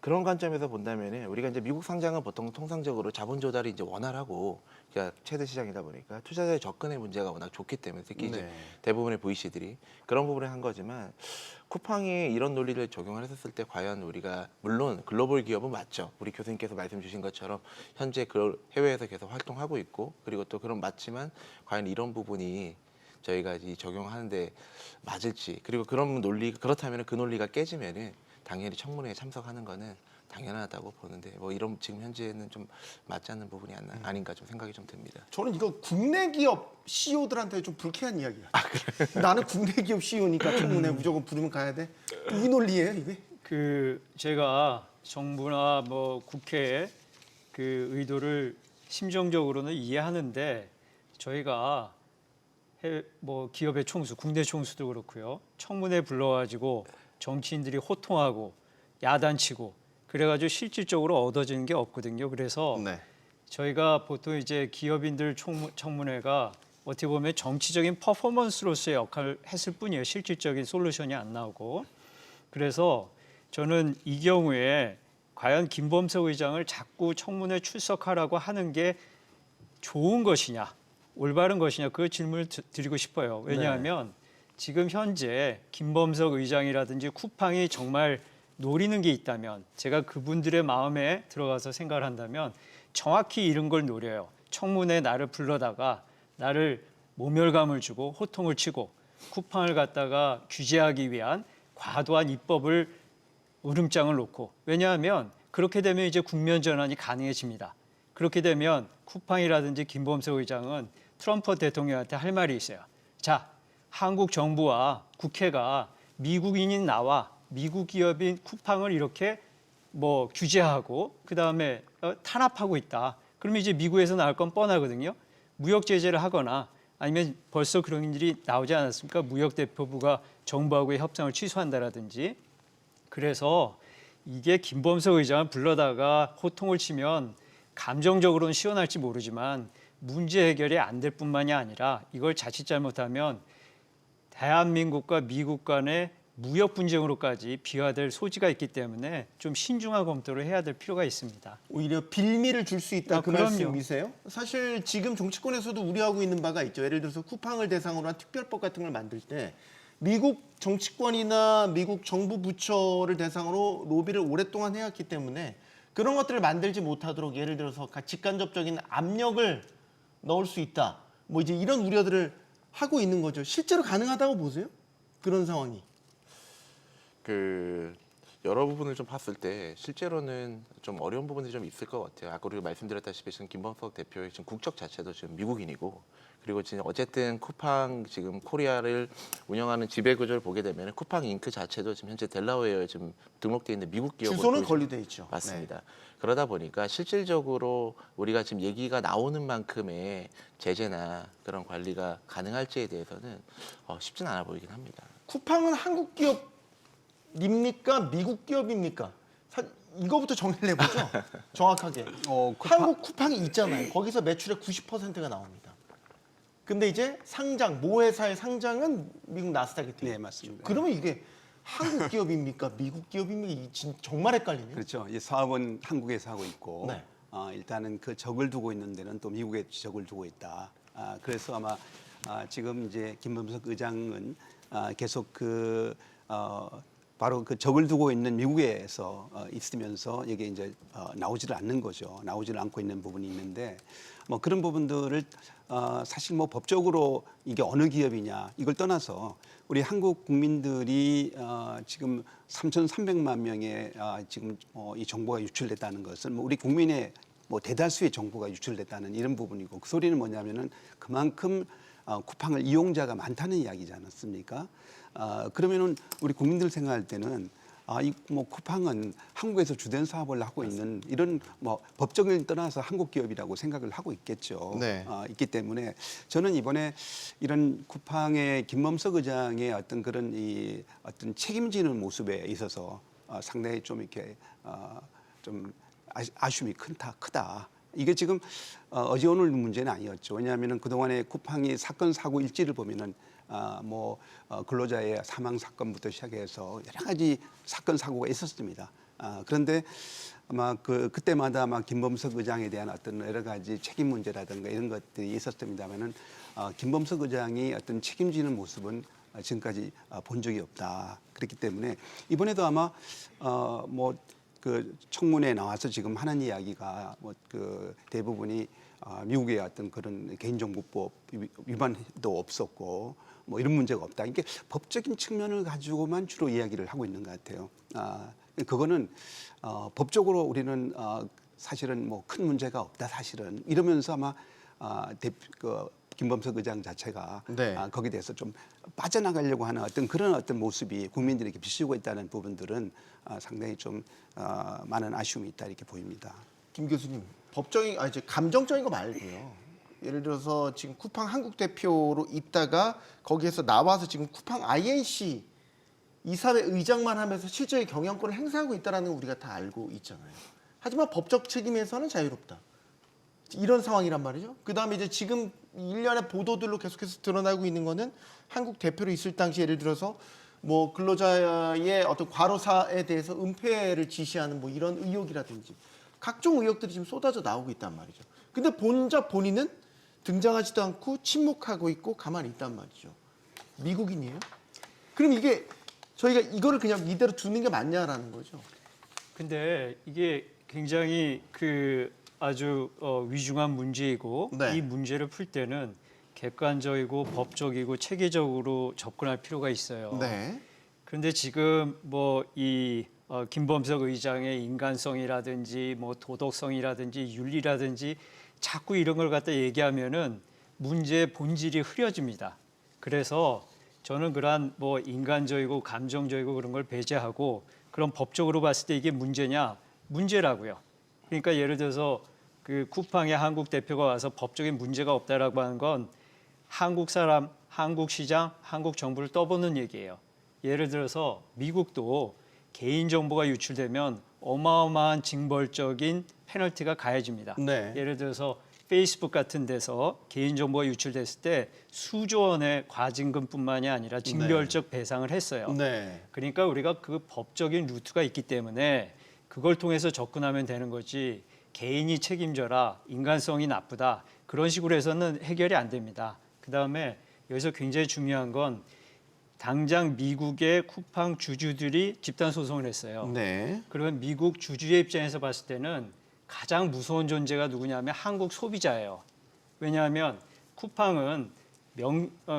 그런 관점에서 본다면은 우리가 이제 미국 상장은 보통 통상적으로 자본 조달이 이제 원활하고 그러니까 최대 시장이다 보니까 투자자의 접근의 문제가 워낙 좋기 때문에 특히 이제 대부분의 VC들이 그런 부분을 한 거지만 쿠팡이 이런 논리를 적용을 했었을 때 과연 우리가 물론 글로벌 기업은 맞죠. 우리 교수님께서 말씀 주신 것처럼 현재 그 해외에서 계속 활동하고 있고 그리고 또 그런 맞지만 과연 이런 부분이 저희가 이 적용하는데 맞을지 그리고 그런 논리 그렇다면 그 논리가 깨지면은 당연히 청문회에 참석하는 거는 당연하다고 보는데 뭐 이런 지금 현재는 좀 맞지 않는 부분이 아닌가 좀 생각이 좀 듭니다. 저는 이거 국내 기업 CEO들한테 좀 불쾌한 이야기야. 나는 국내 기업 CEO니까 청문회 무조건 부르면 가야 돼. 이 논리예요, 이게? 제가 정부나 뭐 국회의 그 의도를 심정적으로는 이해하는데 저희가 뭐 기업의 총수, 국내 총수도 그렇고요. 청문회 불러가지고 정치인들이 호통하고 야단치고 그래가지고 실질적으로 얻어지는 게 없거든요. 그래서 저희가 보통 이제 기업인들 청문회가 어떻게 보면 정치적인 퍼포먼스로서의 역할을 했을 뿐이에요. 실질적인 솔루션이 안 나오고. 그래서 저는 이 경우에 과연 김범석 의장을 자꾸 청문회 출석하라고 하는 게 좋은 것이냐, 올바른 것이냐 그 질문을 드리고 싶어요. 왜냐하면 지금 현재 김범석 의장이라든지 쿠팡이 정말 노리는 게 있다면 제가 그분들의 마음에 들어가서 생각을 한다면 정확히 이런 걸 노려요. 청문회 나를 불러다가 나를 모멸감을 주고 호통을 치고 쿠팡을 갖다가 규제하기 위한 과도한 입법을 으름장을 놓고 왜냐하면 그렇게 되면 이제 국면 전환이 가능해집니다. 그렇게 되면 쿠팡이라든지 김범석 의장은 트럼프 대통령한테 할 말이 있어요. 자, 한국 정부와 국회가 미국인이 나와 미국 기업인 쿠팡을 이렇게 뭐 규제하고 그다음에 탄압하고 있다. 그러면 이제 미국에서 나올 건 뻔하거든요. 무역 제재를 하거나 아니면 벌써 그런 일이 나오지 않았습니까? 무역 대표부가 정부하고의 협상을 취소한다라든지. 그래서 이게 김범석 의장을 불러다가 호통을 치면 감정적으로는 시원할지 모르지만 문제 해결이 안 될 뿐만이 아니라 이걸 자칫 잘못하면 대한민국과 미국 간의 무역 분쟁으로까지 비화될 소지가 있기 때문에 좀 신중한 검토를 해야 될 필요가 있습니다. 오히려 빌미를 줄 수 있다, 그 그럼요. 말씀이세요? 사실 지금 정치권에서도 우려하고 있는 바가 있죠. 예를 들어서 쿠팡을 대상으로 한 특별법 같은 걸 만들 때 미국 정치권이나 미국 정부 부처를 대상으로 로비를 오랫동안 해왔기 때문에 그런 것들을 만들지 못하도록 예를 들어서 직간접적인 압력을 넣을 수 있다. 뭐 이제 이런 우려들을 하고 있는 거죠. 실제로 가능하다고 보세요? 그런 상황이. 그 여러 부분을 좀 봤을 때 실제로는 좀 어려운 부분들이 좀 있을 것 같아요. 아까 우리가 말씀드렸다시피 지금 김범석 대표의 지금 국적 자체도 지금 미국인이고, 그리고 지금 어쨌든 쿠팡 지금 코리아를 운영하는 지배 구조를 보게 되면 쿠팡 잉크 자체도 지금 현재 델라웨어에 지금 등록돼 있는 미국 기업으로 주소는 보이죠. 권리돼 있죠. 맞습니다. 그러다 보니까 실질적으로 우리가 지금 얘기가 나오는 만큼의 제재나 그런 관리가 가능할지에 대해서는 쉽진 않아 보이긴 합니다. 쿠팡은 한국 기업입니까? 미국 기업입니까? 이거부터 정리를 해보죠. 정확하게. 한국 쿠팡이 있잖아요. 거기서 매출의 90%가 나옵니다. 근데 이제 상장, 모 회사의 상장은 미국 나스닥에 돼. 네, 맞습니다. 그러면 이게 한국 기업입니까? 미국 기업입니까? 정말 헷갈리네요. 그렇죠. 이 사업은 한국에서 하고 있고 네. 일단은 그 적을 두고 있는 데는 또 미국에 적을 두고 있다. 그래서 아마 지금 이제 김범석 의장은 계속 바로 그 적을 두고 있는 미국에서 있으면서 이게 이제 나오지를 않는 거죠. 나오지를 않고 있는 부분이 있는데 뭐 그런 부분들을 사실 뭐 법적으로 이게 어느 기업이냐 이걸 떠나서 우리 한국 국민들이 지금 3,300만 명의 지금 이 정보가 유출됐다는 것은 뭐 우리 국민의 뭐 대다수의 정보가 유출됐다는 이런 부분이고, 그 소리는 뭐냐면은 그만큼 쿠팡을 이용자가 많다는 이야기지 않았습니까? 그러면은 우리 국민들 생각할 때는 이 뭐 쿠팡은 한국에서 주된 사업을 하고 있는 이런 뭐 법적을 떠나서 한국 기업이라고 생각을 하고 있겠죠. 네. 있기 때문에 저는 이번에 이런 쿠팡의 김범석 의장의 어떤 그런 이 어떤 책임지는 모습에 있어서 상당히 좀 이렇게 좀 아쉬움이 크다. 이게 지금 어제 오늘 문제는 아니었죠. 왜냐하면은 그동안에 쿠팡이 사건 사고 일지를 보면은 근로자의 사망 사건부터 시작해서 여러 가지 사건 사고가 있었습니다. 그런데 아마 그때마다 아마 김범석 의장에 대한 어떤 여러 가지 책임 문제라든가 이런 것들이 있었습니다만은 김범석 의장이 어떤 책임지는 모습은 지금까지 본 적이 없다. 그렇기 때문에 이번에도 아마 그 청문회에 나와서 지금 하는 이야기가 대부분이 미국의 어떤 그런 개인정보법 위반도 없었고 뭐 이런 문제가 없다. 이게 법적인 측면을 가지고만 주로 이야기를 하고 있는 것 같아요. 그거는 법적으로 우리는 사실은 뭐 큰 문제가 없다 사실은 이러면서 아마 김범석 의장 자체가 네. 거기에 대해서 좀 빠져나가려고 하는 그런 모습이 국민들에게 비추고 있다는 부분들은 상당히 좀 많은 아쉬움이 있다 이렇게 보입니다. 김 교수님, 법적인 이제 감정적인 거 말고요. 예를 들어서 지금 쿠팡 한국 대표로 있다가 거기에서 나와서 지금 쿠팡 INC 이사회 의장만 하면서 실제의 경영권을 행사하고 있다는 걸 우리가 다 알고 있잖아요. 하지만 법적 책임에서는 자유롭다. 이런 상황이란 말이죠. 그다음에 이제 지금 일련의 보도들로 계속해서 드러나고 있는 거는 한국 대표로 있을 당시 예를 들어서 뭐 근로자의 어떤 과로사에 대해서 은폐를 지시하는 뭐 이런 의혹이라든지 각종 의혹들이 지금 쏟아져 나오고 있단 말이죠. 근데 본인은 등장하지도 않고 침묵하고 있고 가만히 있단 말이죠. 미국인이에요? 그럼 이게 저희가 이거를 그냥 이대로 두는 게 맞냐라는 거죠. 근데 이게 굉장히 아주 위중한 문제이고 네. 이 문제를 풀 때는 객관적이고 법적이고 체계적으로 접근할 필요가 있어요. 네. 그런데 지금 김범석 의장의 인간성이라든지 뭐 도덕성이라든지 윤리라든지 자꾸 이런 걸 갖다 얘기하면은 문제의 본질이 흐려집니다. 그래서 저는 그러한 뭐 인간적이고 감정적이고 그런 걸 배제하고 그런 법적으로 봤을 때 이게 문제냐? 문제라고요. 그러니까 예를 들어서 그 쿠팡의 한국 대표가 와서 법적인 문제가 없다라고 하는 건 한국 사람, 한국 시장, 한국 정부를 떠보는 얘기예요. 예를 들어서 미국도 개인 정보가 유출되면 어마어마한 징벌적인 페널티가 가해집니다. 네. 예를 들어서 페이스북 같은 데서 개인정보가 유출됐을 때 수조 원의 과징금뿐만이 아니라 징벌적 배상을 했어요. 네. 그러니까 우리가 그 법적인 루트가 있기 때문에 그걸 통해서 접근하면 되는 거지 개인이 책임져라, 인간성이 나쁘다 그런 식으로 해서는 해결이 안 됩니다. 그다음에 여기서 굉장히 중요한 건 당장 미국의 쿠팡 주주들이 집단 소송을 했어요. 네. 그러면 미국 주주의 입장에서 봤을 때는 가장 무서운 존재가 누구냐면 한국 소비자예요. 왜냐하면 쿠팡은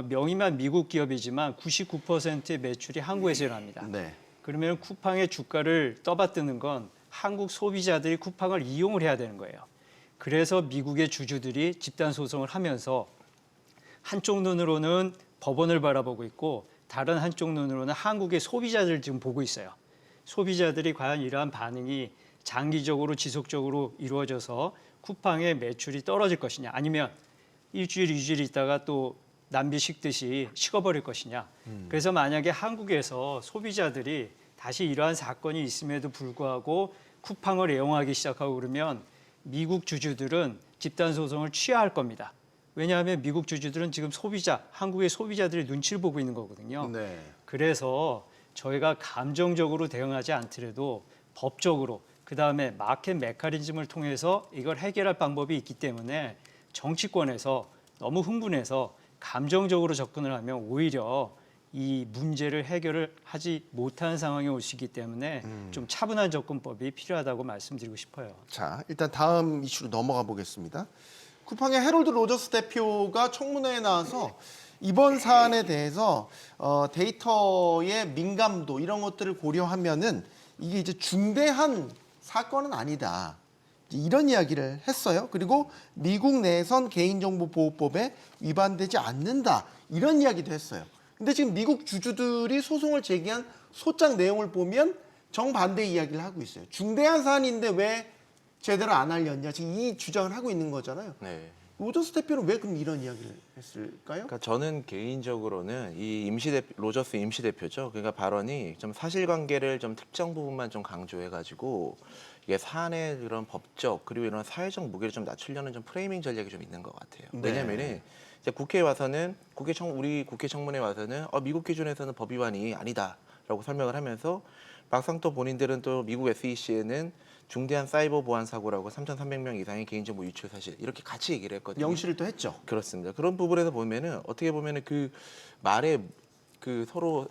명의만 미국 기업이지만 99%의 매출이 한국에서 일어납니다. 네. 그러면 쿠팡의 주가를 떠받드는 건 한국 소비자들이 쿠팡을 이용을 해야 되는 거예요. 그래서 미국의 주주들이 집단 소송을 하면서 한쪽 눈으로는 법원을 바라보고 있고 다른 한쪽 눈으로는 한국의 소비자들을 지금 보고 있어요. 소비자들이 과연 이러한 반응이 장기적으로 지속적으로 이루어져서 쿠팡의 매출이 떨어질 것이냐 아니면 일주일, 이주일 있다가 또 남비 식듯이 식어버릴 것이냐. 그래서 만약에 한국에서 소비자들이 다시 이러한 사건이 있음에도 불구하고 쿠팡을 애용하기 시작하고 그러면 미국 주주들은 집단 소송을 취하할 겁니다. 왜냐하면 미국 주주들은 지금 한국의 소비자들이 눈치를 보고 있는 거거든요. 네. 그래서 저희가 감정적으로 대응하지 않더라도 법적으로 그다음에 마켓 메커니즘을 통해서 이걸 해결할 방법이 있기 때문에 정치권에서 너무 흥분해서 감정적으로 접근을 하면 오히려 이 문제를 해결을 하지 못하는 상황이 올 수 있기 때문에 좀 차분한 접근법이 필요하다고 말씀드리고 싶어요. 자, 일단 다음 이슈로 넘어가 보겠습니다. 쿠팡의 해롤드 로저스 대표가 청문회에 나와서 이번 사안에 대해서 데이터의 민감도 이런 것들을 고려하면은 이게 이제 중대한 사건은 아니다. 이런 이야기를 했어요. 그리고 미국 내선 개인정보보호법에 위반되지 않는다. 이런 이야기도 했어요. 근데 지금 미국 주주들이 소송을 제기한 소장 내용을 보면 정반대 이야기를 하고 있어요. 중대한 사안인데 왜 제대로 안 알렸냐. 지금 이 주장을 하고 있는 거잖아요. 네. 로저스 대표는 왜 그럼 이런 이야기를 했을까요? 그러니까 저는 개인적으로는 이 로저스 임시대표죠. 그러니까 발언이 좀 사실관계를 좀 특정 부분만 좀 강조해가지고 이게 사안의 그런 법적 그리고 이런 사회적 무게를 좀 낮추려는 좀 프레이밍 전략이 좀 있는 것 같아요. 네. 왜냐면은 이제 국회에 와서는 우리 국회 청문회에 와서는 미국 기준에서는 법 위반이 아니다라고 설명을 하면서 막상 또 본인들은 또 미국 SEC에는 중대한 사이버 보안 사고라고 3,300명 이상의 개인정보 유출 사실 이렇게 같이 얘기를 했거든요. 영시를 또 했죠. 그렇습니다. 그런 부분에서 보면은 어떻게 보면은 그 말에 그 서로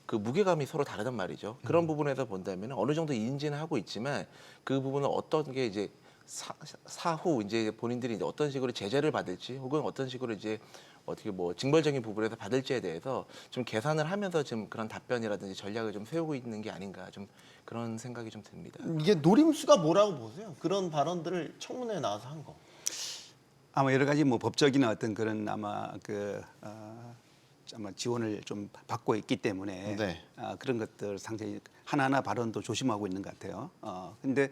그 무게감이 서로 다르단 말이죠. 그런 부분에서 본다면 어느 정도 인지는 하고 있지만 그 부분은 어떤 게 이제 사후 이제 본인들이 이제 어떤 식으로 제재를 받을지 혹은 어떤 식으로 이제 어떻게 뭐 징벌적인 부분에서 받을지에 대해서 좀 계산을 하면서 지금 그런 답변이라든지 전략을 좀 세우고 있는 게 아닌가 좀 그런 생각이 좀 듭니다. 이게 노림수가 뭐라고 보세요? 그런 발언들을 청문회에 나와서 한 거. 아마 여러 가지 뭐 법적인 어떤 그런 아마 아마 지원을 좀 받고 있기 때문에 네. 그런 것들 상당히 하나하나 발언도 조심하고 있는 것 같아요. 근데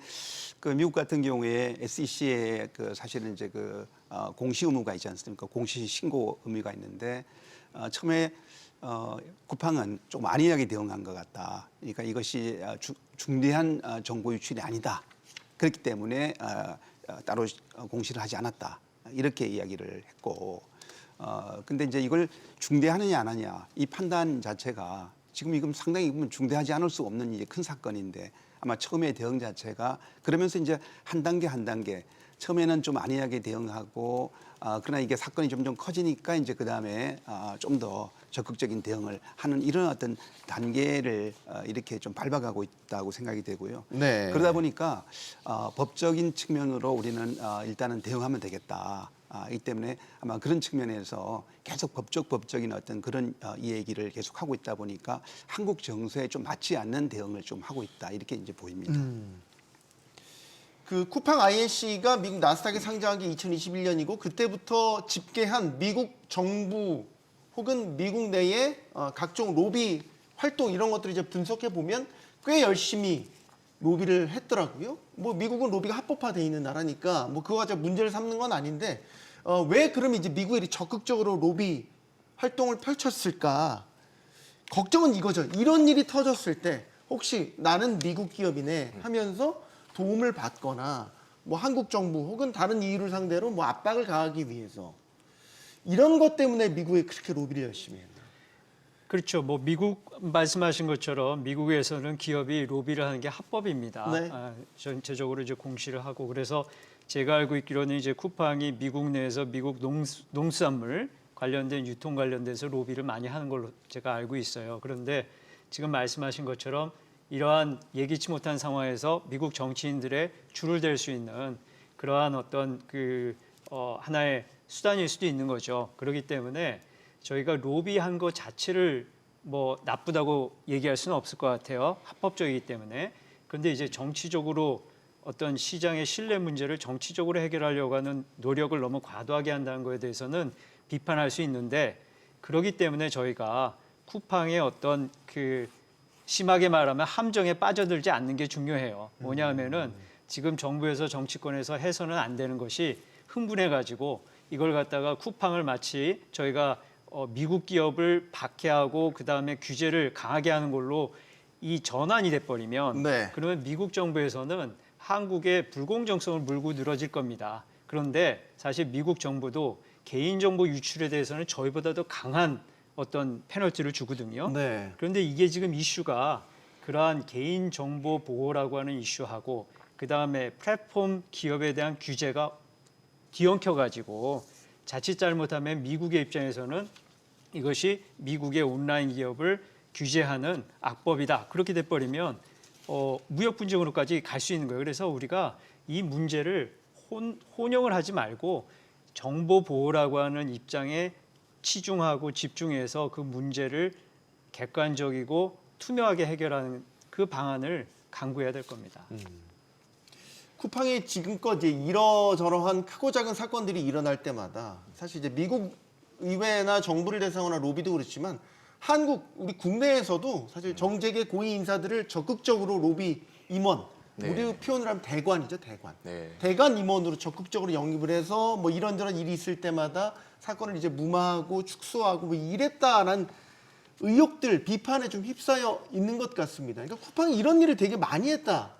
그 미국 같은 경우에 SEC에 그 사실은 이제 그 공시 의무가 있지 않습니까? 공시 신고 의무가 있는데 처음에 쿠팡은 좀 안이하게 대응한 것 같다. 그러니까 이것이 중대한 정보 유출이 아니다. 그렇기 때문에 따로 공시를 하지 않았다. 이렇게 이야기를 했고, 근데 이제 이걸 중대하느냐 안 하냐 이 판단 자체가 지금 상당히 중대하지 않을 수 없는 이제 큰 사건인데 아마 처음에 대응 자체가 그러면서 이제 한 단계 한 단계 처음에는 좀 안이하게 대응하고 그러나 이게 사건이 점점 커지니까 이제 그 다음에 좀 더 적극적인 대응을 하는 이런 어떤 단계를 이렇게 좀 밟아가고 있다고 생각이 되고요. 네. 그러다 보니까 법적인 측면으로 우리는 일단은 대응하면 되겠다. 이 때문에 아마 그런 측면에서 계속 법적인 어떤 그런 이 얘기를 계속 하고 있다 보니까 한국 정서에 좀 맞지 않는 대응을 좀 하고 있다 이렇게 이제 보입니다. 그 쿠팡 INC가 미국 나스닥에 상장한 게 2021년이고 그때부터 집계한 미국 정부 혹은 미국 내의 각종 로비 활동 이런 것들을 이제 분석해 보면 꽤 열심히 로비를 했더라고요. 뭐 미국은 로비가 합법화돼 있는 나라니까 뭐 그거 가지고 문제를 삼는 건 아닌데 왜 그러면 이제 미국이 적극적으로 로비 활동을 펼쳤을까? 걱정은 이거죠. 이런 일이 터졌을 때 혹시 나는 미국 기업이네 하면서 도움을 받거나 뭐 한국 정부 혹은 다른 EU를 상대로 뭐 압박을 가하기 위해서 이런 것 때문에 미국에 그렇게 로비를 열심히 했나? 그렇죠. 뭐 미국 말씀하신 것처럼 미국에서는 기업이 로비를 하는 게 합법입니다. 네. 전체적으로 이제 공시를 하고 그래서 제가 알고 있기로는 이제 쿠팡이 미국 내에서 미국 농수산물 관련된 유통 관련돼서 로비를 많이 하는 걸로 제가 알고 있어요. 그런데 지금 말씀하신 것처럼 이러한 예기치 못한 상황에서 미국 정치인들의 줄을 댈 수 있는 그러한 어떤 하나의 수단일 수도 있는 거죠. 그렇기 때문에 저희가 로비한 것 자체를 뭐 나쁘다고 얘기할 수는 없을 것 같아요. 합법적이기 때문에. 그런데 이제 정치적으로 어떤 시장의 신뢰 문제를 정치적으로 해결하려고 하는 노력을 너무 과도하게 한다는 거에 대해서는 비판할 수 있는데 그렇기 때문에 저희가 쿠팡의 어떤 심하게 말하면 함정에 빠져들지 않는 게 중요해요. 뭐냐 하면은 지금 정부에서 정치권에서 해서는 안 되는 것이 흥분해가지고 이걸 갖다가 쿠팡을 마치 저희가 미국 기업을 박해하고 그다음에 규제를 강하게 하는 걸로 이 전환이 돼버리면 네. 그러면 미국 정부에서는 한국의 불공정성을 물고 늘어질 겁니다. 그런데 사실 미국 정부도 개인정보 유출에 대해서는 저희보다 더 강한 어떤 페널티를 주거든요. 네. 그런데 이게 지금 이슈가 그러한 개인정보 보호라고 하는 이슈하고 그다음에 플랫폼 기업에 대한 규제가 뒤엉켜가지고 자칫 잘못하면 미국의 입장에서는 이것이 미국의 온라인 기업을 규제하는 악법이다. 그렇게 돼버리면 무역 분쟁으로까지 갈 수 있는 거예요. 그래서 우리가 이 문제를 혼용을 하지 말고 정보 보호라고 하는 입장에 치중하고 집중해서 그 문제를 객관적이고 투명하게 해결하는 그 방안을 강구해야 될 겁니다. 쿠팡이 지금껏 이제 이러저러한 크고 작은 사건들이 일어날 때마다 사실 이제 미국 의회나 정부를 대상으로 한 로비도 그렇지만 우리 국내에서도 사실 정재계 고위 인사들을 적극적으로 로비 임원, 네. 우리 표현을 하면 대관이죠, 대관. 네. 대관 임원으로 적극적으로 영입을 해서 뭐 이런저런 일이 있을 때마다 사건을 이제 무마하고 축소하고 뭐 이랬다라는 의혹들, 비판에 좀 휩싸여 있는 것 같습니다. 그러니까 쿠팡이 이런 일을 되게 많이 했다.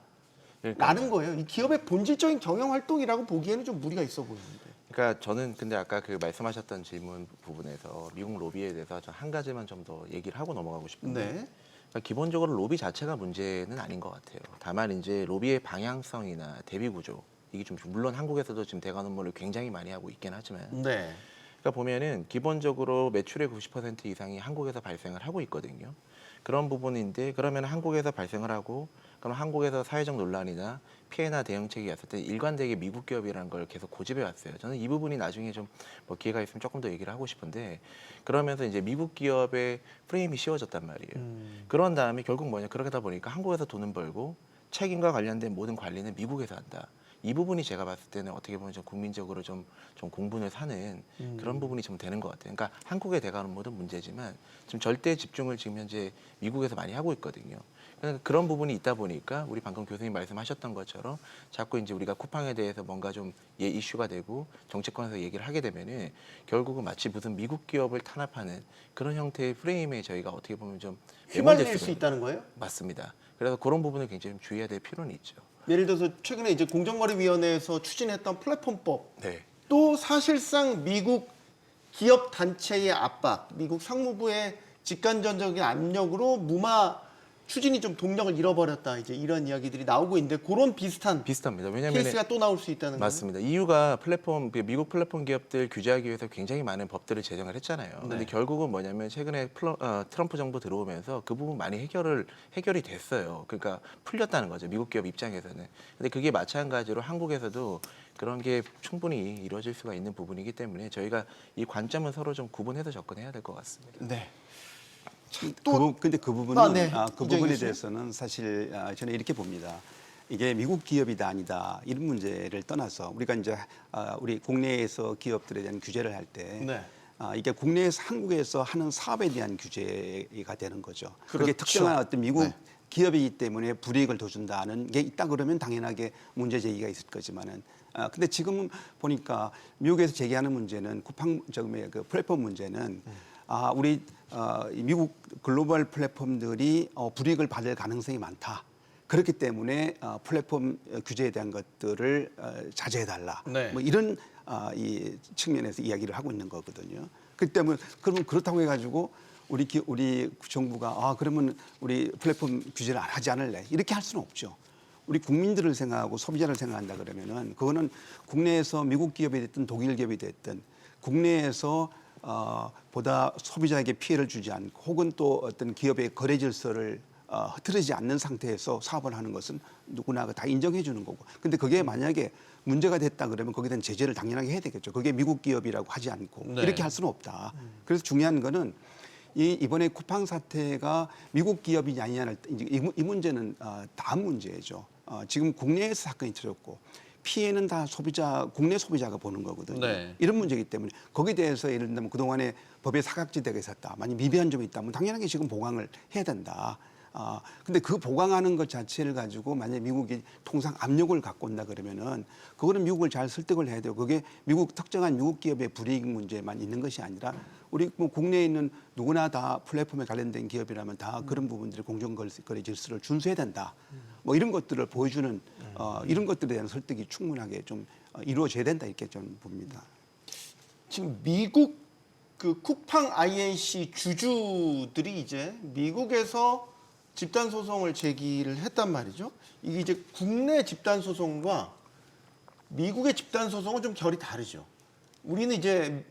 라는 거예요. 이 기업의 본질적인 경영 활동이라고 보기에는 좀 무리가 있어 보이는데. 그러니까 저는 근데 아까 말씀하셨던 질문 부분에서 미국 로비에 대해서 한 가지만 좀 더 얘기를 하고 넘어가고 싶은데 네. 그러니까 기본적으로 로비 자체가 문제는 아닌 것 같아요. 다만 이제 로비의 방향성이나 대비 구조 이게 좀 물론 한국에서도 지금 대관 업무를 굉장히 많이 하고 있긴 하지만 네. 그러니까 보면은 기본적으로 매출의 90% 이상이 한국에서 발생을 하고 있거든요. 그런 부분인데 그러면 한국에서 발생을 하고 그럼 한국에서 사회적 논란이나 피해나 대응책이 왔을 때 일관되게 미국 기업이라는 걸 계속 고집해 왔어요. 저는 이 부분이 나중에 좀 뭐 기회가 있으면 조금 더 얘기를 하고 싶은데 그러면서 이제 미국 기업의 프레임이 씌워졌단 말이에요. 그런 다음에 결국 뭐냐 그러다 보니까 한국에서 돈은 벌고 책임과 관련된 모든 관리는 미국에서 한다. 이 부분이 제가 봤을 때는 어떻게 보면 좀 국민적으로 좀 공분을 사는 그런 부분이 좀 되는 것 같아요. 그러니까 한국에 대가는 모든 문제지만 지금 절대 집중을 지금 현재 미국에서 많이 하고 있거든요. 그러니까 그런 부분이 있다 보니까 우리 방금 교수님 말씀하셨던 것처럼 자꾸 이제 우리가 쿠팡에 대해서 뭔가 좀 이슈가 되고 정치권에서 얘기를 하게 되면은 결국은 마치 무슨 미국 기업을 탄압하는 그런 형태의 프레임에 저희가 어떻게 보면 좀 휘말릴 수 있다는 거예요? 맞습니다. 그래서 그런 부분을 굉장히 좀 주의해야 될 필요는 있죠. 예를 들어서 최근에 이제 공정거래위원회에서 추진했던 플랫폼법 네. 또 사실상 미국 기업 단체의 압박, 미국 상무부의 직간접적인 압력으로 무마 추진이 좀 동력을 잃어버렸다 이제 이런 이야기들이 나오고 있는데 그런 비슷합니다. 왜냐하면 케이스가 또 나올 수 있다는 거예요. 맞습니다. EU가 미국 플랫폼 기업들 규제하기 위해서 굉장히 많은 법들을 제정을 했잖아요. 네. 근데 결국은 뭐냐면 최근에 트럼프 정부 들어오면서 그 부분 많이 해결이 됐어요. 그러니까 풀렸다는 거죠. 미국 기업 입장에서는. 근데 그게 마찬가지로 한국에서도 그런 게 충분히 이루어질 수가 있는 부분이기 때문에 저희가 이 관점은 서로 좀 구분해서 접근해야 될 것 같습니다. 네. 근데 그 부분은 네. 그 이정희 부분에 교수님? 대해서는 사실 저는 이렇게 봅니다. 이게 미국 기업이다 아니다 이런 문제를 떠나서 우리가 이제 우리 국내에서 기업들에 대한 규제를 할 때 네. 이게 국내에서 한국에서 하는 사업에 대한 규제가 되는 거죠. 그게 그렇죠. 특정한 어떤 미국 네. 기업이기 때문에 불이익을 더 준다는 게 있다 그러면 당연하게 문제 제기가 있을 거지만은 근데 지금 보니까 미국에서 제기하는 문제는 쿠팡 그 플랫폼 문제는 우리 미국 글로벌 플랫폼들이 불이익을 받을 가능성이 많다. 그렇기 때문에 플랫폼 규제에 대한 것들을 자제해달라. 네. 뭐 이런 이 측면에서 이야기를 하고 있는 거거든요. 그렇기 때문에 그러면 그렇다고 해가지고 우리 정부가 그러면 우리 플랫폼 규제를 하지 않을래 이렇게 할 수는 없죠. 우리 국민들을 생각하고 소비자를 생각한다 그러면은 그거는 국내에서 미국 기업이 됐든 독일 기업이 됐든 국내에서 보다 소비자에게 피해를 주지 않고 혹은 또 어떤 기업의 거래 질서를 흐트러지지 않는 상태에서 사업을 하는 것은 누구나 다 인정해 주는 거고. 근데 그게 만약에 문제가 됐다 그러면 거기에 대한 제재를 당연하게 해야 되겠죠. 그게 미국 기업이라고 하지 않고 네. 이렇게 할 수는 없다. 그래서 중요한 거는 이번에 쿠팡 사태가 미국 기업이냐 아니냐를 이 문제는 다음 문제죠. 지금 국내에서 사건이 터졌고 피해는 다 국내 소비자가 보는 거거든요. 네. 이런 문제이기 때문에 거기에 대해서 예를 들면 그동안에 법의 사각지대가 있었다. 만약 미비한 점이 있다면 당연하게 지금 보강을 해야 된다. 근데 그 보강하는 것 자체를 가지고 만약에 미국이 통상 압력을 갖고 온다 그러면은 그거는 미국을 잘 설득을 해야 되고 그게 특정한 미국 기업의 불이익 문제만 있는 것이 아니라 우리 뭐 국내에 있는 누구나 다 플랫폼에 관련된 기업이라면 다 그런 부분들이 공정거래 질서를 준수해야 된다. 뭐 이런 것들을 보여주는 이런 것들에 대한 설득이 충분하게 좀 이루어져야 된다 이렇게 저는 봅니다. 지금 미국 그 쿠팡 INC 주주들이 이제 미국에서 집단 소송을 제기를 했단 말이죠. 이게 이제 국내 집단 소송과 미국의 집단 소송은 좀 결이 다르죠. 우리는 이제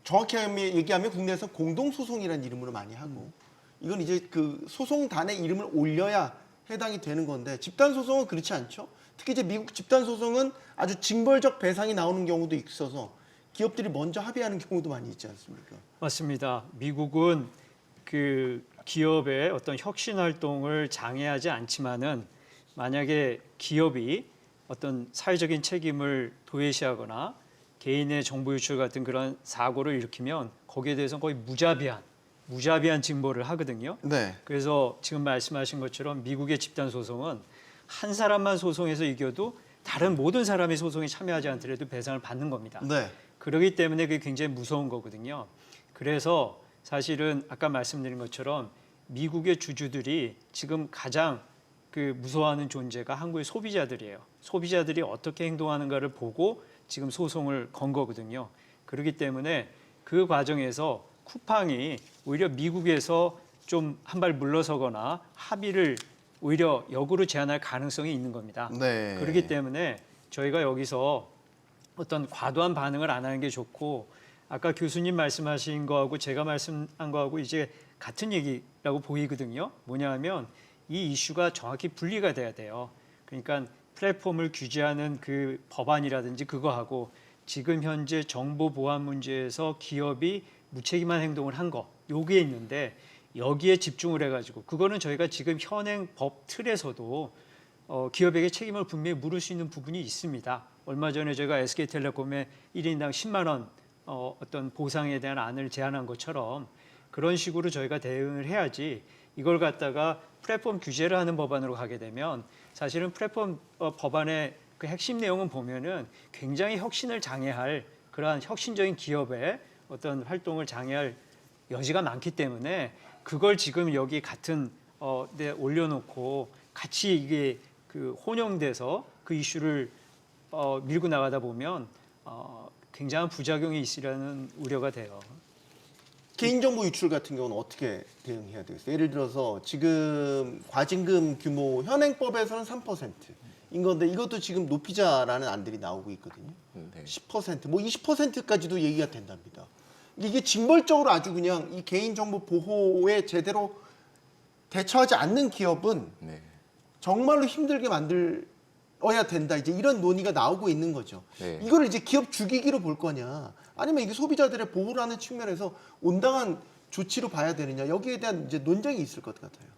정확히 얘기하면 국내에서 공동 소송이라는 이름으로 많이 하고 이건 이제 그 소송단의 이름을 올려야 해당이 되는 건데 집단 소송은 그렇지 않죠. 특히 이제 미국 집단 소송은 아주 징벌적 배상이 나오는 경우도 있어서 기업들이 먼저 합의하는 경우도 많이 있지 않습니까? 맞습니다. 미국은 그 기업의 어떤 혁신 활동을 장애하지 않지만은 만약에 기업이 어떤 사회적인 책임을 도외시하거나 개인의 정보 유출 같은 그런 사고를 일으키면 거기에 대해서는 거의 무자비한 징벌을 하거든요. 네. 그래서 지금 말씀하신 것처럼 미국의 집단 소송은 한 사람만 소송해서 이겨도 다른 모든 사람이 소송에 참여하지 않더라도 배상을 받는 겁니다. 네. 그렇기 때문에 그게 굉장히 무서운 거거든요. 그래서 사실은 아까 말씀드린 것처럼 미국의 주주들이 지금 가장 그 무서워하는 존재가 한국의 소비자들이에요. 소비자들이 어떻게 행동하는가를 보고 지금 소송을 건 거거든요. 그렇기 때문에 그 과정에서 쿠팡이 오히려 미국에서 좀 한 발 물러서거나 합의를 오히려 역으로 제한할 가능성이 있는 겁니다. 네. 그렇기 때문에 저희가 여기서 어떤 과도한 반응을 안 하는 게 좋고 아까 교수님 말씀하신 거하고 제가 말씀한 거하고 이제 같은 얘기라고 보이거든요. 뭐냐 하면 이 이슈가 정확히 분리가 돼야 돼요. 그러니까 플랫폼을 규제하는 그 법안이라든지 그거하고 지금 현재 정보 보안 문제에서 기업이 무책임한 행동을 한 거, 여기에 있는데 여기에 집중을 해가지고 그거는 저희가 지금 현행 법 틀에서도 기업에게 책임을 분명히 물을 수 있는 부분이 있습니다. 얼마 전에 제가 SK텔레콤에 1인당 10만 원 어떤 보상에 대한 안을 제안한 것처럼 그런 식으로 저희가 대응을 해야지 이걸 갖다가 플랫폼 규제를 하는 법안으로 가게 되면 사실은 플랫폼 법안의 그 핵심 내용은 보면은 굉장히 혁신을 장애할 그러한 혁신적인 기업의 어떤 활동을 장애할 여지가 많기 때문에 그걸 지금 여기 같은 데 올려놓고 같이 이게 그 혼용돼서 그 이슈를 밀고 나가다 보면 굉장한 부작용이 있으려는 우려가 돼요. 개인정보 유출 같은 경우는 어떻게 대응해야 되겠어요? 예를 들어서 지금 과징금 규모 현행법에서는 3%인 건데 이것도 지금 높이자라는 안들이 나오고 있거든요. 네. 10%, 뭐 20%까지도 얘기가 된답니다. 이게 징벌적으로 아주 그냥 이 개인정보 보호에 제대로 대처하지 않는 기업은 네. 정말로 힘들게 만들어야 된다. 이제 이런 논의가 나오고 있는 거죠. 네. 이거를 이제 기업 죽이기로 볼 거냐, 아니면 이게 소비자들의 보호라는 측면에서 온당한 조치로 봐야 되느냐, 여기에 대한 이제 논쟁이 있을 것 같아요.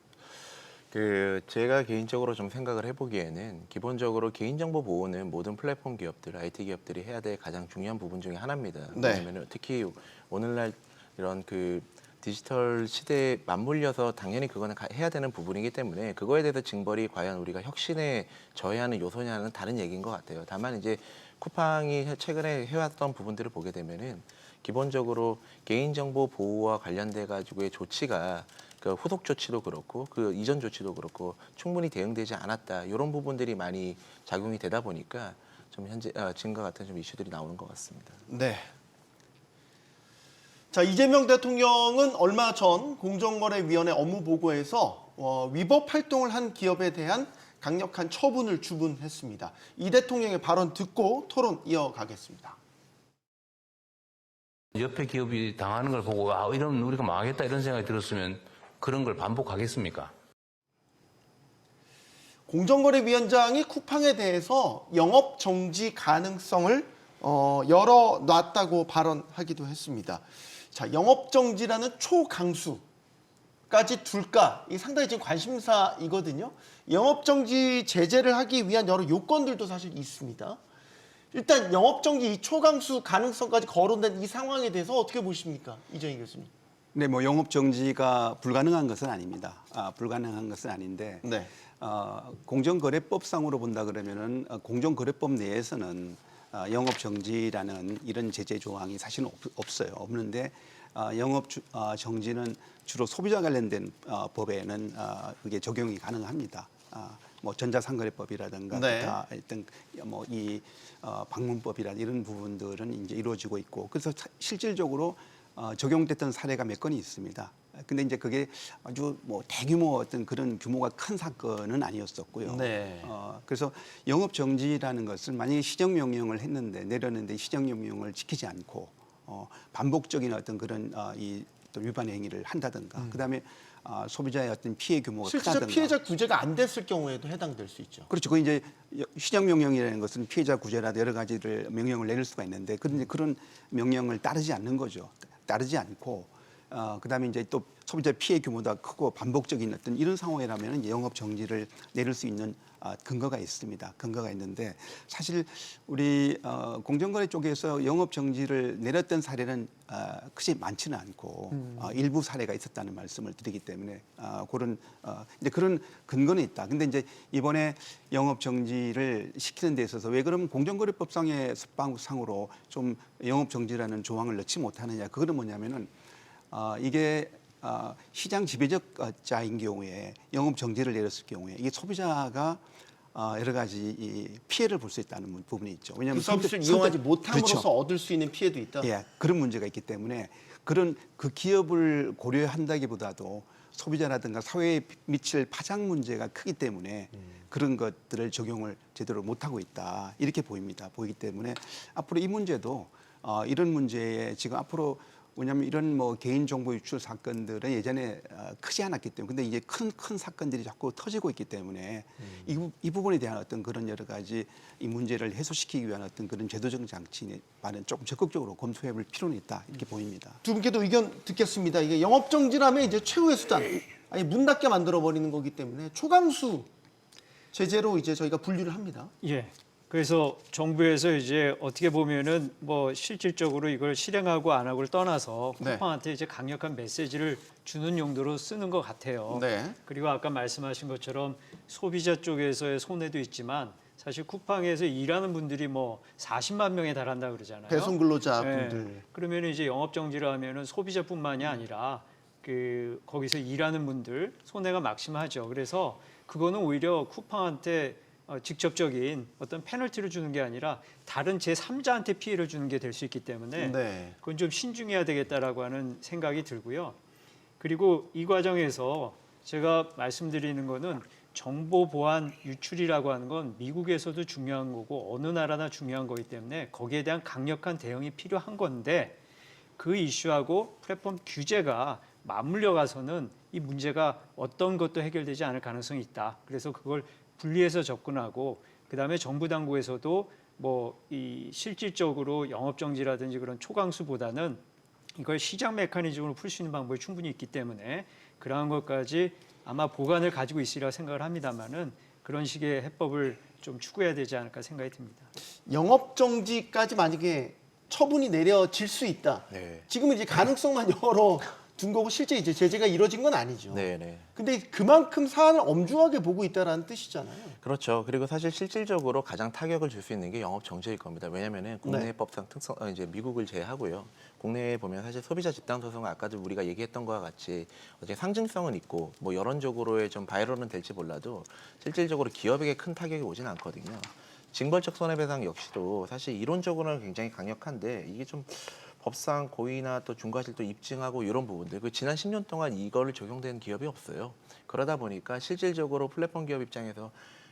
제가 개인적으로 좀 생각을 해보기에는 기본적으로 개인정보 보호는 모든 플랫폼 기업들, IT 기업들이 해야 될 가장 중요한 부분 중에 하나입니다. 네. 왜냐하면 특히 오늘날 이런 그 디지털 시대에 맞물려서 당연히 그거는 해야 되는 부분이기 때문에 그거에 대해서 징벌이 과연 우리가 혁신에 저해하는 요소냐는 다른 얘기인 것 같아요. 다만 이제 쿠팡이 최근에 해왔던 부분들을 보게 되면은 기본적으로 개인정보 보호와 관련돼 가지고의 조치가 그 후속 조치도 그렇고 그 이전 조치도 그렇고 충분히 대응되지 않았다 이런 부분들이 많이 작용이 되다 보니까 좀 현재 지금과 같은 좀 이슈들이 나오는 것 같습니다. 네. 자, 이재명 대통령은 얼마 전 공정거래위원회 업무 보고에서 위법 활동을 한 기업에 대한 강력한 처분을 주문했습니다. 이 대통령의 발언 듣고 토론 이어가겠습니다. 옆에 기업이 당하는 걸 보고 아, 이러면 우리가 망하겠다 이런 생각이 들었으면 그런 걸 반복하겠습니까? 공정거래위원장이 쿠팡에 대해서 영업 정지 가능성을 열어놨다고 발언하기도 했습니다. 자, 영업 정지라는 초강수까지 둘까? 이게 상당히 지금 관심사이거든요. 영업 정지 제재를 하기 위한 여러 요건들도 사실 있습니다. 일단 영업 정지 이 초강수 가능성까지 거론된 이 상황에 대해서 어떻게 보십니까, 이정희 교수님? 네, 뭐 영업 정지가 불가능한 것은 아닙니다. 불가능한 것은 아닌데 네. 공정거래법상으로 본다 그러면은 공정거래법 내에서는 영업 정지라는 이런 제재 조항이 사실은 없어요. 없는데 영업 정지는 주로 소비자 관련된 법에는 그게 적용이 가능합니다. 뭐 전자상거래법이라든가 네. 기타 어떤 뭐이 방문법이라 이런 부분들은 이제 이루어지고 있고 그래서 실질적으로 적용됐던 사례가 몇 건이 있습니다. 근데 이제 그게 아주 뭐 대규모 어떤 그런 규모가 큰 사건은 아니었었고요. 네. 그래서 영업 정지라는 것을 만약에 시정 명령을 내렸는데 시정 명령을 지키지 않고 반복적인 어떤 그런 이 또 위반 행위를 한다든가 그다음에 소비자의 어떤 피해 규모가 실제로 크다든가 피해자 구제가 안 됐을 경우에도 해당될 수 있죠. 그렇죠. 그 이제 시정 명령이라는 것은 피해자 구제라도 여러 가지를 명령을 내릴 수가 있는데 그런데 그런 명령을 따르지 않는 거죠. 따르지 않고 그다음에 이제 또 소비자 피해 규모가 크고 반복적인 어떤 이런 상황이라면 영업 정지를 내릴 수 있는 근거가 있습니다. 근거가 있는데 사실 우리 공정거래 쪽에서 영업 정지를 내렸던 사례는 크게 많지는 않고 일부 사례가 있었다는 말씀을 드리기 때문에 그런 이제 그런 근거는 있다. 근데 이제 이번에 영업 정지를 시키는 데 있어서 왜 그러면 공정거래법상의 상으로 좀 영업 정지라는 조항을 넣지 못하느냐? 그거는 뭐냐면은 이게 시장 지배적자인 경우에 영업 정지를 내렸을 경우에 이게 소비자가 여러 가지 이 피해를 볼 수 있다는 부분이 있죠. 왜냐하면 그 서비스를 이용하지 못함으로써 그렇죠. 얻을 수 있는 피해도 있다. 예, 그런 문제가 있기 때문에 그런 그 기업을 고려한다기보다도 소비자라든가 사회에 미칠 파장 문제가 크기 때문에 그런 것들을 적용을 제대로 못하고 있다 이렇게 보입니다. 보이기 때문에 앞으로 이 문제도 이런 문제에 지금 앞으로 왜냐하면 이런 뭐 개인정보 유출 사건들은 예전에 크지 않았기 때문에 근데 이제 큰 사건들이 자꾸 터지고 있기 때문에 이 부분에 대한 어떤 그런 여러 가지 이 문제를 해소시키기 위한 어떤 그런 제도적 장치에 반은 조금 적극적으로 검토해 볼 필요는 있다 이렇게 보입니다. 두 분께도 의견 듣겠습니다. 이게 영업 정지라면 이제 최후의 수단, 아니 문 닫게 만들어 버리는 거기 때문에 초강수 제재로 이제 저희가 분류를 합니다. 예. 그래서 정부에서 이제 어떻게 보면은 뭐 실질적으로 이걸 실행하고 안 하고를 떠나서 네. 쿠팡한테 이제 강력한 메시지를 주는 용도로 쓰는 것 같아요. 네. 그리고 아까 말씀하신 것처럼 소비자 쪽에서의 손해도 있지만 사실 쿠팡에서 일하는 분들이 뭐 40만 명에 달한다 그러잖아요. 배송 근로자분들. 네. 그러면 이제 영업 정지를 하면은 소비자뿐만이 아니라 그 거기서 일하는 분들 손해가 막심하죠. 그래서 그거는 오히려 쿠팡한테 직접적인 어떤 페널티를 주는 게 아니라 다른 제3자한테 피해를 주는 게 될 수 있기 때문에 네. 그건 좀 신중해야 되겠다라고 하는 생각이 들고요. 그리고 이 과정에서 제가 말씀드리는 거는 정보 보안 유출이라고 하는 건 미국에서도 중요한 거고 어느 나라나 중요한 거기 때문에 거기에 대한 강력한 대응이 필요한 건데 그 이슈하고 플랫폼 규제가 맞물려 가서는 이 문제가 어떤 것도 해결되지 않을 가능성이 있다. 그래서 그걸 분리해서 접근하고 그다음에 정부 당국에서도 뭐 이 실질적으로 영업 정지라든지 그런 초강수보다는 이걸 시장 메커니즘으로 풀 수 있는 방법이 충분히 있기 때문에 그러한 것까지 아마 보관을 가지고 있으리라 생각을 합니다만은 그런 식의 해법을 좀 추구해야 되지 않을까 생각이 듭니다. 영업 정지까지 만약에 처분이 내려질 수 있다. 네. 지금은 이제 가능성만 열어 둔 거고 실제 이제 제재가 이루어진 건 아니죠. 네네. 근데 그만큼 사안을 엄중하게 보고 있다라는 뜻이잖아요. 그렇죠. 그리고 사실 실질적으로 가장 타격을 줄 수 있는 게 영업 정지일 겁니다. 왜냐하면은 국내법상 특성 이제 미국을 제외하고요. 국내에 보면 사실 소비자 집단 소송은 아까도 우리가 얘기했던 것과 같이 어떻게 상징성은 있고 뭐 여론적으로의 좀 바이럴은 될지 몰라도 실질적으로 기업에게 큰 타격이 오진 않거든요. 징벌적 손해배상 역시도 사실 이론적으로는 굉장히 강력한데 이게 좀 법상 고의나 또 중과실도 입증하고 이런 부분들 그 지난 10년 동안 이거를 적용된 기업이 없어요. 그러다 보니까 실질적으로 플랫폼 기업 입장에서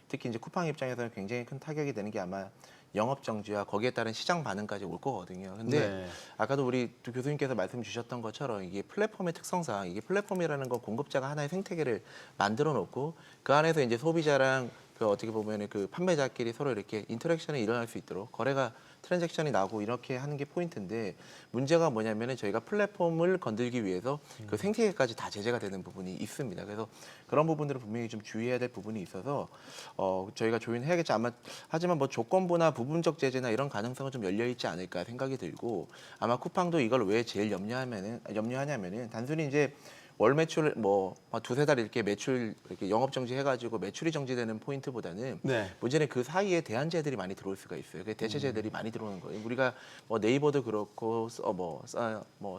특히 이제 쿠팡 입장에서는 굉장히 큰 타격이 되는 게 아마 영업 정지와 거기에 따른 시장 반응까지 올 거거든요. 근데 아까도 우리 두 교수님께서 말씀 주셨던 것처럼 이게 플랫폼의 특성상 이게 플랫폼이라는 건 공급자가 하나의 생태계를 만들어 놓고 그 안에서 이제 소비자랑 그 어떻게 보면은 그 판매자끼리 서로 이렇게 인터랙션이 일어날 수 있도록 거래가 트랜잭션이 나고 이렇게 하는 게 포인트인데 문제가 뭐냐면은 저희가 플랫폼을 건들기 위해서 그 생태계까지 다 제재가 되는 부분이 있습니다. 그래서 그런 부분들을 분명히 좀 주의해야 될 부분이 있어서 저희가 조인해야겠지. 아마 하지만 뭐 조건부나 부분적 제재나 이런 가능성은 좀 열려 있지 않을까 생각이 들고 아마 쿠팡도 이걸 왜 제일 염려하냐면은 단순히 이제 월 매출 뭐 두세 달 이렇게 매출 이렇게 영업 정지 해가지고 매출이 정지되는 포인트보다는 문제는 그 사이에 대안제들이 많이 들어올 수가 있어요. 그 대체제들이 많이 들어오는 거예요. 우리가 뭐 네이버도 그렇고 뭐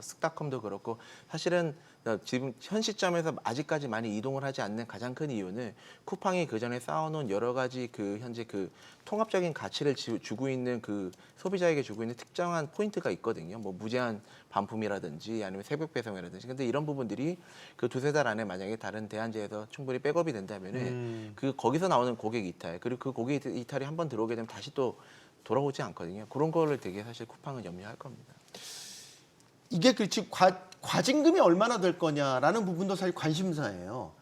쓱닷컴도 그렇고 사실은 지금 현 시점에서 아직까지 많이 이동을 하지 않는 가장 큰 이유는 쿠팡이 그 전에 쌓아놓은 여러 가지 그 현재 그 통합적인 가치를 주고 있는 그 소비자에게 주고 있는 특정한 포인트가 있거든요. 뭐 무제한 반품이라든지 아니면 새벽 배송이라든지. 근데 이런 부분들이 그 두세 달 안에 만약에 다른 대안제에서 충분히 백업이 된다면은 그 거기서 나오는 고객 이탈 그리고 그 고객 이탈이 한번 들어오게 되면 다시 또 돌아오지 않거든요. 그런 거를 되게 사실 쿠팡은 염려할 겁니다. 이게 그렇지 과징금이 얼마나 될 거냐라는 부분도 사실 관심사예요.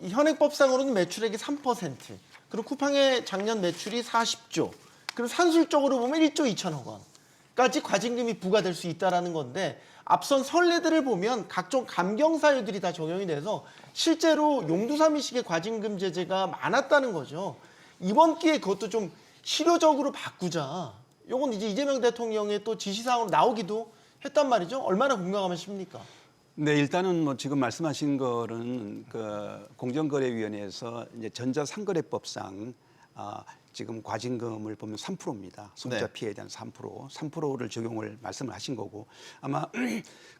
이 현행법상으로는 매출액이 3%, 그리고 쿠팡의 작년 매출이 40조, 그럼 산술적으로 보면 1조 2천억 원까지 과징금이 부과될 수 있다라는 건데 앞선 선례들을 보면 각종 감경 사유들이 다 적용이 돼서 실제로 용두사미식의 과징금 제재가 많았다는 거죠. 이번 기회에 그것도 좀 실효적으로 바꾸자. 요건 이제 이재명 대통령의 또 지시사항으로 나오기도 했단 말이죠. 얼마나 공감하십니까? 네, 일단은 뭐 지금 말씀하신 거는 그 공정거래위원회에서 이제 전자상거래법상 지금 과징금을 보면 3%입니다. 소비자 피해에 대한 3%를 적용을 말씀을 하신 거고 아마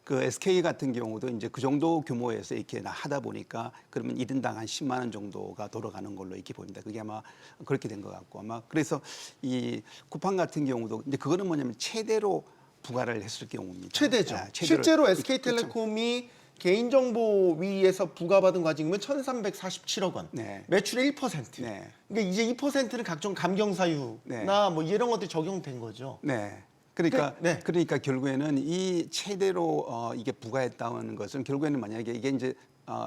그 SK 같은 경우도 이제 그 정도 규모에서 이렇게 하다 보니까 그러면 1인당 한 10만 원 정도가 돌아가는 걸로 이렇게 보입니다. 그게 아마 그렇게 된 것 같고 아마 그래서 이 쿠팡 같은 경우도 근데 그거는 뭐냐면 최대로 부과를 했을 경우입니다. 최대죠. 실제로 SK텔레콤이 개인정보위에서 부과받은 과징금은 1,347억 원, 매출의 1%. 그러니까 이제 2%는 각종 감경 사유나 뭐 이런 것들이 적용된 거죠. 그러니까 결국에는 이 최대로 이게 부과했다는 것은 결국에는 만약에 이게 이제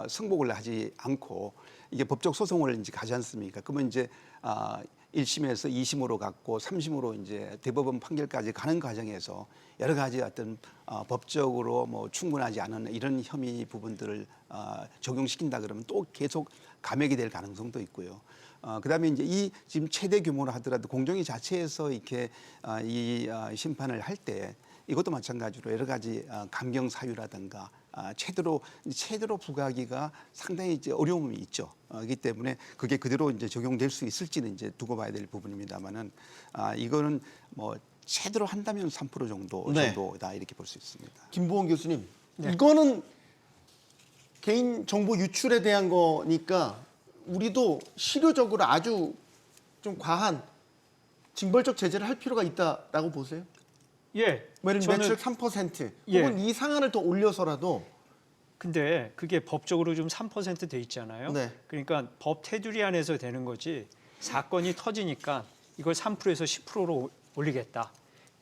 승복을 하지 않고 이게 법적 소송을 이제 가지 않습니까? 그러면 이제 1심에서 2심으로 갔고 3심으로 이제 대법원 판결까지 가는 과정에서 여러 가지 어떤 법적으로 뭐 충분하지 않은 이런 혐의 부분들을 적용시킨다 그러면 또 계속 감액이 될 가능성도 있고요. 그다음에 이제 이 지금 최대 규모로 하더라도 공정위 자체에서 이렇게 이 심판을 할 때 이것도 마찬가지로 여러 가지 감경 사유라든가 최대로 부과하기가 상당히 이제 어려움이 있죠. 그렇기 때문에 그게 그대로 이제 적용될 수 있을지는 이제 두고 봐야 될 부분입니다만은 이거는 뭐 최대로 한다면 3% 정도다 이렇게 볼 수 있습니다. 김보원 교수님, 이거는 개인 정보 유출에 대한 거니까 우리도 실효적으로 아주 좀 과한 징벌적 제재를 할 필요가 있다라고 보세요? 예. 매출 3% 혹은 이 상한을 더 올려서라도. 근데 그게 법적으로 좀 3% 돼 있잖아요. 그러니까 법 테두리 안에서 되는 거지 사건이 터지니까 이걸 3%에서 10%로 올리겠다.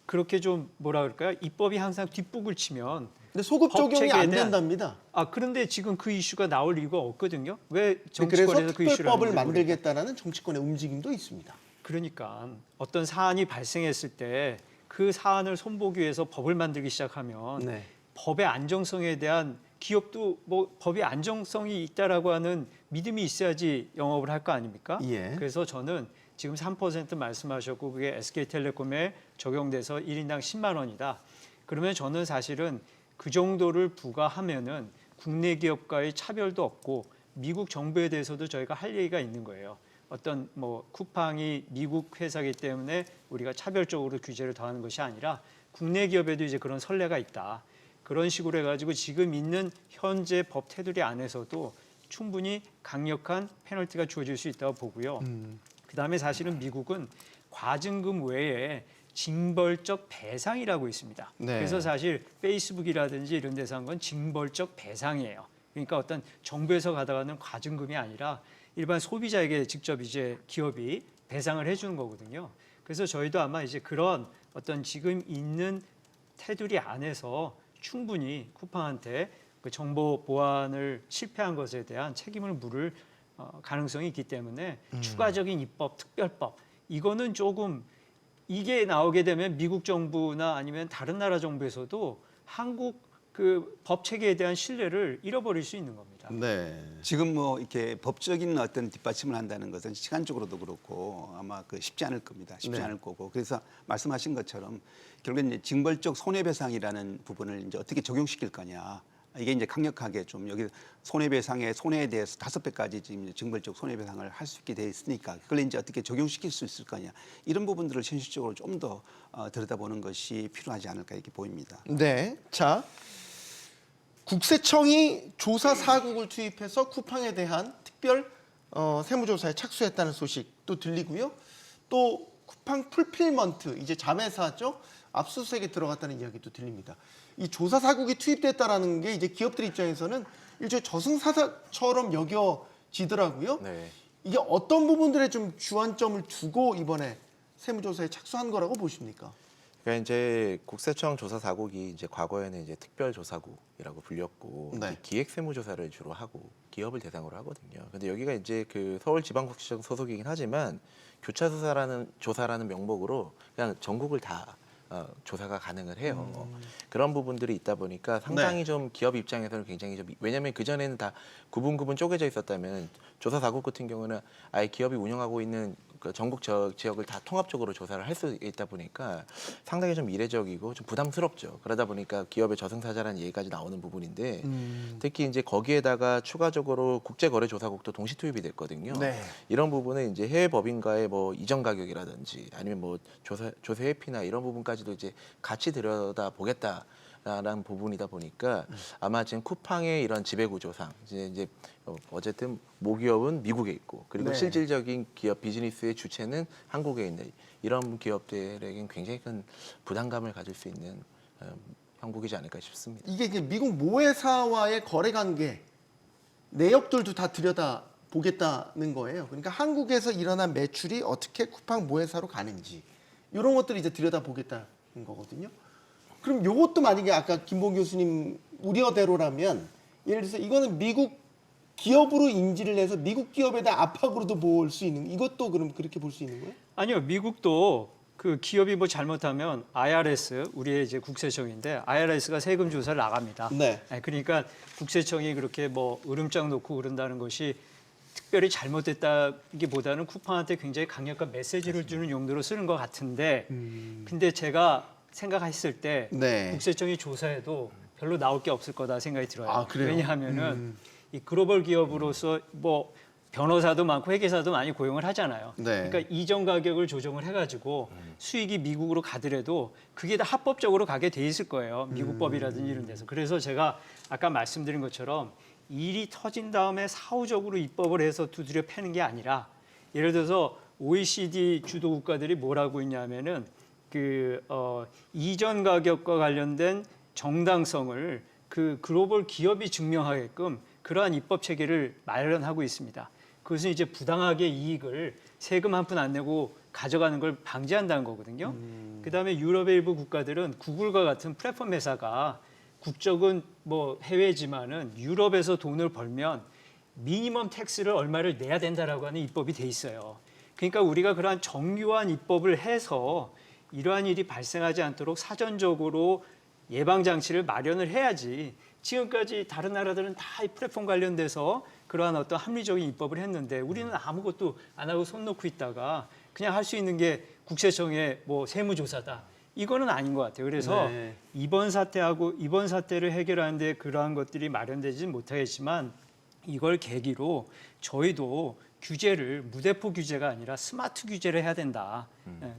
그렇게 좀 뭐라 그럴까요? 입법이 항상 뒷북을 치면 근데 소급 적용이 안 된답니다. 그런데 지금 그 이슈가 나올 이유가 없거든요. 왜 그래서 정치권에서 그 이슈를 특별법을 만들겠다라는 정치권의 움직임도 있습니다. 그러니까 어떤 사안이 발생했을 때 그 사안을 손보기 위해서 법을 만들기 시작하면 법의 안정성에 대한 기업도 뭐 법의 안정성이 있다라고 하는 믿음이 있어야지 영업을 할 거 아닙니까? 그래서 저는 지금 3% 말씀하셨고 그게 SK텔레콤에 적용돼서 1인당 10만 원이다. 그러면 저는 사실은 그 정도를 부과하면은 국내 기업과의 차별도 없고 미국 정부에 대해서도 저희가 할 얘기가 있는 거예요. 어떤 뭐 쿠팡이 미국 회사이기 때문에 우리가 차별적으로 규제를 더하는 것이 아니라 국내 기업에도 이제 그런 선례가 있다. 그런 식으로 해가지고 지금 있는 현재 법 테두리 안에서도 충분히 강력한 페널티가 주어질 수 있다고 보고요. 그다음에 사실은 미국은 과징금 외에 징벌적 배상이라고 있습니다. 네. 그래서 사실 페이스북이라든지 이런 데서 한 건 징벌적 배상이에요. 그러니까 어떤 정부에서 가져가는 과징금이 아니라 일반 소비자에게 직접 이제 기업이 배상을 해주는 거거든요. 그래서 저희도 아마 이제 그런 어떤 지금 있는 테두리 안에서 충분히 쿠팡한테 그 정보 보안을 실패한 것에 대한 책임을 물을 가능성이 있기 때문에 추가적인 입법, 특별법 이거는 조금 이게 나오게 되면 미국 정부나 아니면 다른 나라 정부에서도 한국 그 법 체계에 대한 신뢰를 잃어버릴 수 있는 겁니다. 네. 지금 뭐 이렇게 법적인 어떤 뒷받침을 한다는 것은 시간적으로도 그렇고 아마 그 쉽지 않을 겁니다. 쉽지 네. 않을 거고 그래서 말씀하신 것처럼 결국엔 이제 징벌적 손해배상이라는 부분을 이제 어떻게 적용시킬 거냐. 이게 이제 강력하게 좀 여기 손해배상의 손해에 대해서 5배까지 지금 징벌적 손해배상을 할 수 있게 돼 있으니까 그걸 이제 어떻게 적용시킬 수 있을 거냐 이런 부분들을 현실적으로 좀 더 들여다보는 것이 필요하지 않을까 이렇게 보입니다. 네. 자, 국세청이 조사 사국을 투입해서 쿠팡에 대한 특별 세무조사에 착수했다는 소식도 들리고요. 또 쿠팡 풀필먼트 이제 자회사죠. 압수수색에 들어갔다는 이야기도 들립니다. 이 조사 사국이 투입됐다라는 게 이제 기업들 입장에서는 일종의 저승사자처럼 여겨지더라고요. 네. 이게 어떤 부분들에 좀 주안점을 두고 이번에 세무조사에 착수한 거라고 보십니까? 그러니까 이제 국세청 조사 사국이 이제 과거에는 이제 특별조사국이라고 불렸고 네. 이제 기획세무조사를 주로 하고 기업을 대상으로 하거든요. 근데 여기가 이제 그 서울지방국세청 소속이긴 하지만 교차조사라는 명목으로 그냥 전국을 다 조사가 가능을 해요. 그런 부분들이 있다 보니까 상당히 네. 좀 기업 입장에서는 굉장히 좀 왜냐하면 그 전에는 다 구분 쪼개져 있었다면 조사 사국 같은 경우는 아예 기업이 운영하고 있는 그 전국 지역을 다 통합적으로 조사를 할 수 있다 보니까 상당히 좀 이례적이고 좀 부담스럽죠. 그러다 보니까 기업의 저승사자라는 얘기까지 나오는 부분인데 특히 이제 거기에다가 추가적으로 국제거래조사국도 동시 투입이 됐거든요. 네. 이런 부분은 이제 해외 법인과의 뭐 이전 가격이라든지 아니면 뭐 조세 회피나 이런 부분까지도 이제 같이 들여다 보겠다라는 부분이다 보니까 아마 지금 쿠팡의 이런 지배구조상 이제 어쨌든 모기업은 미국에 있고 그리고 네. 실질적인 기업 비즈니스의 주체는 한국에 있는 이런 기업들에겐 굉장히 큰 부담감을 가질 수 있는 형국이지 않을까 싶습니다. 이게 이제 미국 모회사와의 거래 관계 내역들도 다 들여다 보겠다는 거예요. 그러니까 한국에서 일어난 매출이 어떻게 쿠팡 모회사로 가는지 이런 것들을 이제 들여다 보겠다는 거거든요. 그럼 이것도 만약에 아까 김봉 교수님 우려대로라면 예를 들어서 이거는 미국 기업으로 인지를 해서 미국 기업에 대한 압박으로도 볼 수 있는 이것도 그럼 그렇게 볼 수 있는 거예요? 아니요, 미국도 그 기업이 뭐 잘못하면 IRS 우리의 이제 국세청인데 IRS가 세금 조사를 나갑니다. 네. 그러니까 국세청이 그렇게 뭐 으름장 놓고 그런다는 것이 특별히 잘못됐다기보다는 쿠팡한테 굉장히 강력한 메시지를 주는 용도로 쓰는 것 같은데, 근데 제가 생각했을 때 네. 국세청이 조사해도 별로 나올 게 없을 거다 생각이 들어요. 아, 그래요? 왜냐하면은 이 글로벌 기업으로서 뭐 변호사도 많고 회계사도 많이 고용을 하잖아요. 네. 그러니까 이전 가격을 조정을 해가지고 수익이 미국으로 가더라도 그게 다 합법적으로 가게 돼 있을 거예요. 미국 법이라든지 이런 데서. 그래서 제가 아까 말씀드린 것처럼 일이 터진 다음에 사후적으로 입법을 해서 두드려 패는 게 아니라 예를 들어서 OECD 주도 국가들이 뭐라고 있냐면은 이전 가격과 관련된 정당성을 그 글로벌 기업이 증명하게끔 그러한 입법 체계를 마련하고 있습니다. 그것은 이제 부당하게 이익을 세금 한 푼 안 내고 가져가는 걸 방지한다는 거거든요. 그다음에 유럽의 일부 국가들은 구글과 같은 플랫폼 회사가 국적은 뭐 해외지만은 유럽에서 돈을 벌면 미니멈 텍스를 얼마를 내야 된다라고 하는 입법이 돼 있어요. 그러니까 우리가 그러한 정교한 입법을 해서 이러한 일이 발생하지 않도록 사전적으로 예방 장치를 마련을 해야지. 지금까지 다른 나라들은 다 이 플랫폼 관련돼서 그러한 어떤 합리적인 입법을 했는데 우리는 아무것도 안 하고 손 놓고 있다가 그냥 할 수 있는 게 국세청의 뭐 세무조사다 이거는 아닌 것 같아요. 그래서 네. 이번 사태를 해결하는데 그러한 것들이 마련되지는 못하겠지만 이걸 계기로 저희도 규제를 무대포 규제가 아니라 스마트 규제를 해야 된다.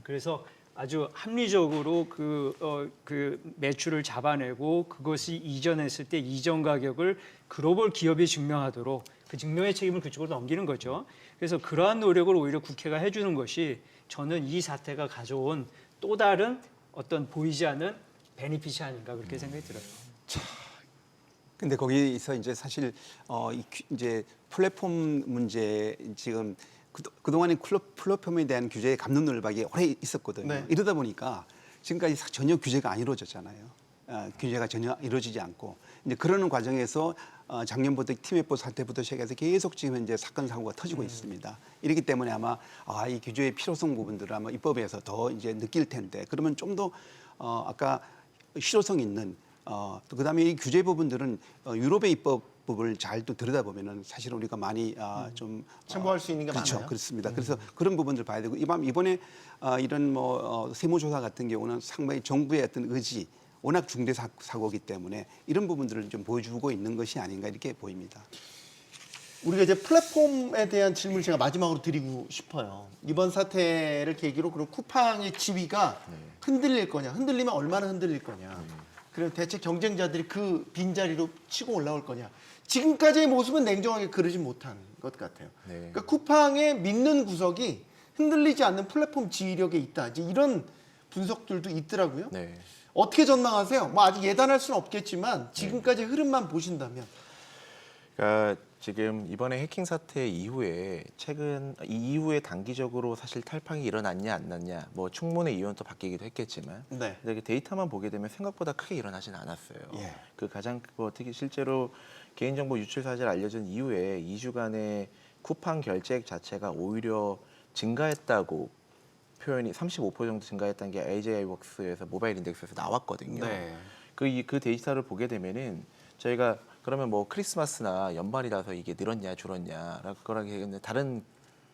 그래서 아주 합리적으로 그 매출을 잡아내고 그것이 이전했을 때 이전 가격을 글로벌 기업이 증명하도록 그 증명의 책임을 그쪽으로 넘기는 거죠. 그래서 그러한 노력을 오히려 국회가 해주는 것이 저는 이 사태가 가져온 또 다른 어떤 보이지 않는 베니핏이 아닌가 그렇게 생각이 들어요. 근데 거기서 이제 사실 이제 플랫폼 문제 지금 그동안에 플랫폼에 대한 규제의 갑론을박이 오래 있었거든요. 네. 이러다 보니까 지금까지 전혀 규제가 안 이루어졌잖아요. 규제가 전혀 이루어지지 않고 이제 그러는 과정에서 작년부터 티맵보 사태부터 시작해서 계속 지금 현재 사건 사고가 터지고 있습니다. 이렇기 때문에 아마 이 규제의 필요성 부분들을 아마 입법에서 더 이제 느낄 텐데 그러면 좀 더 아까 실효성 있는 또 그다음에 이 규제 부분들은 유럽의 입법을 잘 또 들여다보면은 사실 우리가 많이 좀 참고할 수 있는 게 그렇죠, 많아요. 그렇습니다. 그래서 그런 부분들 봐야 되고 이번에 이런 세무조사 같은 경우는 상당히 정부의 어떤 의지, 워낙 중대 사고이기 때문에 이런 부분들을 좀 보여주고 있는 것이 아닌가 이렇게 보입니다. 우리가 이제 플랫폼에 대한 질문을 제가 마지막으로 드리고 싶어요. 이번 사태를 계기로 그럼 쿠팡의 지위가 흔들릴 거냐? 흔들리면 얼마나 흔들릴 거냐? 그럼 대체 경쟁자들이 그 빈자리로 치고 올라올 거냐? 지금까지의 모습은 냉정하게 그러지 못한 것 같아요. 네. 그러니까 쿠팡의 믿는 구석이 흔들리지 않는 플랫폼 지휘력에 있다. 이제 이런 분석들도 있더라고요. 네. 어떻게 전망하세요? 뭐 아직 예단할 수는 없겠지만 지금까지 흐름만 보신다면. 그러니까 지금 이번에 해킹 사태 이후에 이 이후에 단기적으로 사실 탈팡이 일어났냐 안 났냐 뭐 충분의 이유는 또 바뀌기도 했겠지만 네. 근데 그 데이터만 보게 되면 생각보다 크게 일어나진 않았어요. 예. 그 가장 특히 실제로 개인정보 유출 사실이 알려진 이후에 2주간의 쿠팡 결제액 자체가 오히려 증가했다고 표현이 35% 정도 증가했다는 게 AJWorks에서 모바일 인덱스에서 나왔거든요. 네. 그 데이터를 보게 되면은 저희가 그러면 뭐 크리스마스나 연말이라서 이게 늘었냐 줄었냐라고 그러는데 다른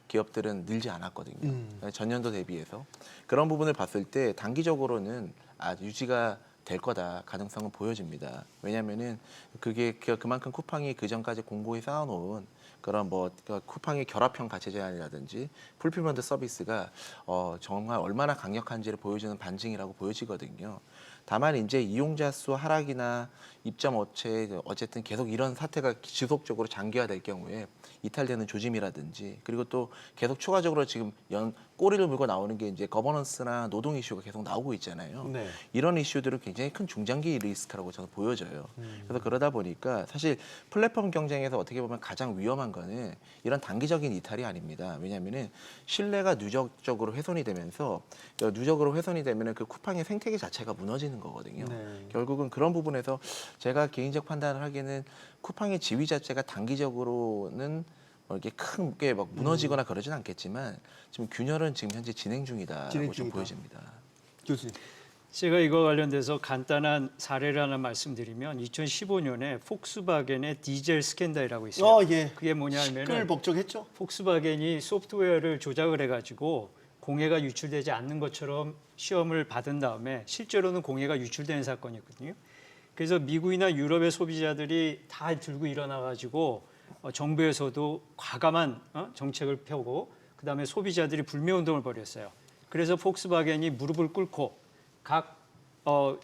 기업들은 늘지 않았거든요. 전년도 대비해서 그런 부분을 봤을 때 단기적으로는 유지가 될 거다 가능성은 보여집니다. 왜냐하면은 그게 그만큼 쿠팡이 그 전까지 공고히 쌓아놓은 그런 쿠팡의 결합형 가치 제한이라든지 풀필먼트 서비스가 정말 얼마나 강력한지를 보여주는 반증이라고 보여지거든요. 다만 이제 이용자 수 하락이나 입점 업체 어쨌든 계속 이런 사태가 지속적으로 장기화될 경우에 이탈되는 조짐이라든지 그리고 또 계속 추가적으로 지금 꼬리를 물고 나오는 게 이제 거버넌스나 노동 이슈가 계속 나오고 있잖아요. 네. 이런 이슈들은 굉장히 큰 중장기 리스크라고 저는 보여져요. 그래서 그러다 보니까 사실 플랫폼 경쟁에서 어떻게 보면 가장 위험한 거는 이런 단기적인 이탈이 아닙니다. 왜냐하면은 신뢰가 누적적으로 훼손이 되면서 되면은 그 쿠팡의 생태계 자체가 무너지는 거거든요. 네. 결국은 그런 부분에서 제가 개인적 판단을 하기에는 쿠팡의 지위 자체가 단기적으로는 이렇게 크게 막 무너지거나 그러진 않겠지만 지금 균열은 지금 현재 진행 중이다라고 좀 보여집니다. 교수님. 제가 이거 관련돼서 간단한 사례를 하나 말씀드리면 2015년에 폭스바겐의 디젤 스캔들이라고 있어요. 예. 그게 뭐냐면은 시끌벅적했죠. 폭스바겐이 소프트웨어를 조작을 해가지고 공해가 유출되지 않는 것처럼 시험을 받은 다음에 실제로는 공해가 유출되는 사건이었거든요. 그래서 미국이나 유럽의 소비자들이 다 들고 일어나가지고 정부에서도 과감한 정책을 펴고 그다음에 소비자들이 불매운동을 벌였어요. 그래서 폭스바겐이 무릎을 꿇고 각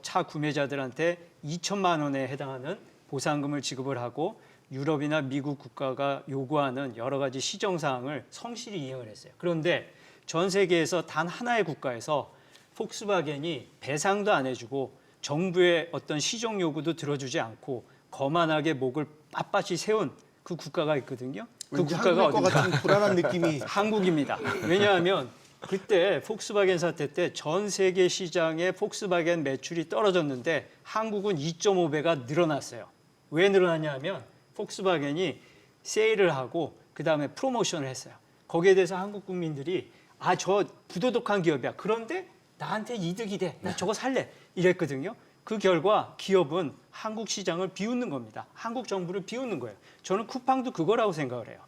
차 구매자들한테 2천만 원에 해당하는 보상금을 지급을 하고 유럽이나 미국 국가가 요구하는 여러 가지 시정 사항을 성실히 이행을 했어요. 그런데 전 세계에서 단 하나의 국가에서 폭스바겐이 배상도 안 해주고 정부의 어떤 시정 요구도 들어주지 않고 거만하게 목을 빳빳이 세운 그 국가가 있거든요. 그 왠지 국가가 한국일 것 같은 불안한 느낌이. 한국입니다. 왜냐하면 그때 폭스바겐 사태 때 전 세계 시장의 폭스바겐 매출이 떨어졌는데 한국은 2.5배가 늘어났어요. 왜 늘어났냐 하면 폭스바겐이 세일을 하고 그다음에 프로모션을 했어요. 거기에 대해서 한국 국민들이 저 부도덕한 기업이야. 그런데 나한테 이득이 돼. 나 저거 살래. 이랬거든요. 그 결과 기업은 한국 시장을 비웃는 겁니다. 한국 정부를 비웃는 거예요. 저는 쿠팡도 그거라고 생각을 해요.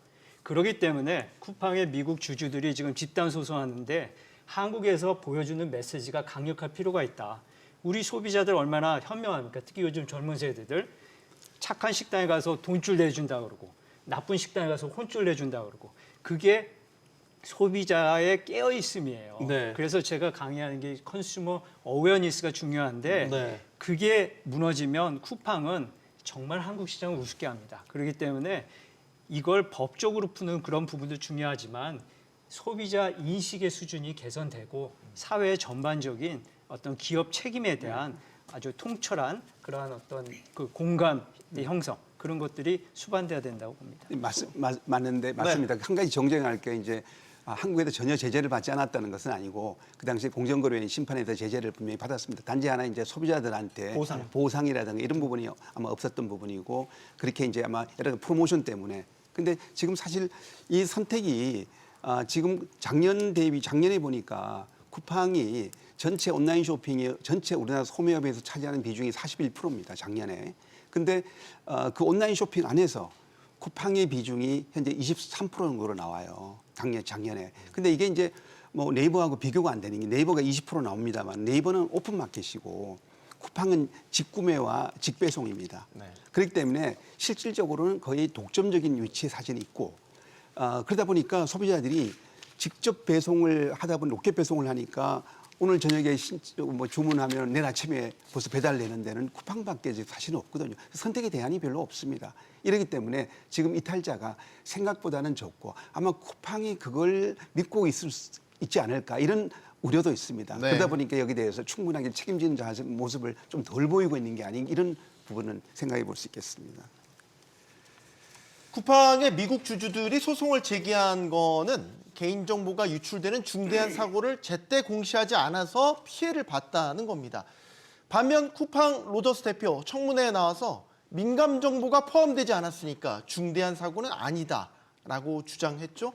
그렇기 때문에 쿠팡의 미국 주주들이 지금 집단 소송하는데 한국에서 보여주는 메시지가 강력할 필요가 있다. 우리 소비자들 얼마나 현명합니까? 특히 요즘 젊은 세대들 착한 식당에 가서 돈줄 내준다 그러고 나쁜 식당에 가서 혼줄 내준다 그러고 그게 소비자의 깨어 있음이에요. 네. 그래서 제가 강의하는 게 컨슈머 어웨어니스가 중요한데 네. 그게 무너지면 쿠팡은 정말 한국 시장을 우습게 합니다. 그렇기 때문에 이걸 법적으로 푸는 그런 부분도 중요하지만 소비자 인식의 수준이 개선되고 사회 전반적인 어떤 기업 책임에 대한 아주 통철한 그러한 어떤 그 공감의 형성 그런 것들이 수반돼야 된다고 봅니다. 맞는데 맞습니다. 한 가지 정정할 게 이제 한국에도 전혀 제재를 받지 않았다는 것은 아니고 그 당시 공정거래위원 심판에서 제재를 분명히 받았습니다. 단지 하나 이제 소비자들한테 보상이라든가 이런 부분이 아마 없었던 부분이고 그렇게 이제 아마 여러 가지 프로모션 때문에. 근데 지금 사실 이 선택이 지금 작년에 보니까 쿠팡이 전체 온라인 쇼핑이 전체 우리나라 소매업에서 차지하는 비중이 41%입니다. 작년에. 근데 그 온라인 쇼핑 안에서 쿠팡의 비중이 현재 23% 정도로 나와요. 작년에. 근데 이게 이제 뭐 네이버하고 비교가 안 되는 게 네이버가 20% 나옵니다만 네이버는 오픈 마켓이고 쿠팡은 직구매와 직배송입니다. 네. 그렇기 때문에 실질적으로는 거의 독점적인 위치에 사실은 있고 그러다 보니까 소비자들이 직접 배송을 하다 보니 로켓 배송을 하니까 오늘 저녁에 주문하면 내일 아침에 벌써 배달되는 데는 쿠팡밖에 사실은 없거든요. 선택의 대안이 별로 없습니다. 이렇기 때문에 지금 이탈자가 생각보다는 적고 아마 쿠팡이 그걸 믿고 있지 않을까 이런 우려도 있습니다. 네. 그러다 보니까 여기 대해서 충분하게 책임지는 모습을 좀 덜 보이고 있는 게 아닌 이런 부분은 생각해 볼 수 있겠습니다. 쿠팡의 미국 주주들이 소송을 제기한 거는 개인정보가 유출되는 중대한 사고를 제때 공시하지 않아서 피해를 봤다는 겁니다. 반면 쿠팡 로저스 대표 청문회에 나와서 민감 정보가 포함되지 않았으니까 중대한 사고는 아니다라고 주장했죠.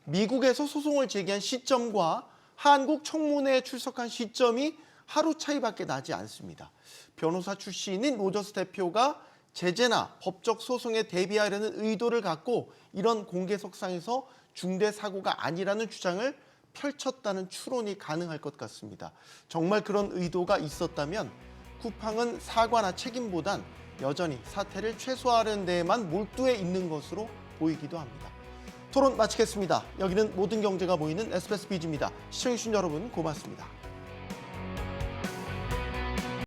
미국에서 소송을 제기한 시점과 한국 청문회에 출석한 시점이 하루 차이밖에 나지 않습니다. 변호사 출신인 로저스 대표가 제재나 법적 소송에 대비하려는 의도를 갖고 이런 공개석상에서 중대 사고가 아니라는 주장을 펼쳤다는 추론이 가능할 것 같습니다. 정말 그런 의도가 있었다면 쿠팡은 사과나 책임보단 여전히 사태를 최소화하는 데에만 몰두해 있는 것으로 보이기도 합니다. 토론 마치겠습니다. 여기는 모든 경제가 보이는 SBS 비즈입니다. 시청해주신 여러분 고맙습니다.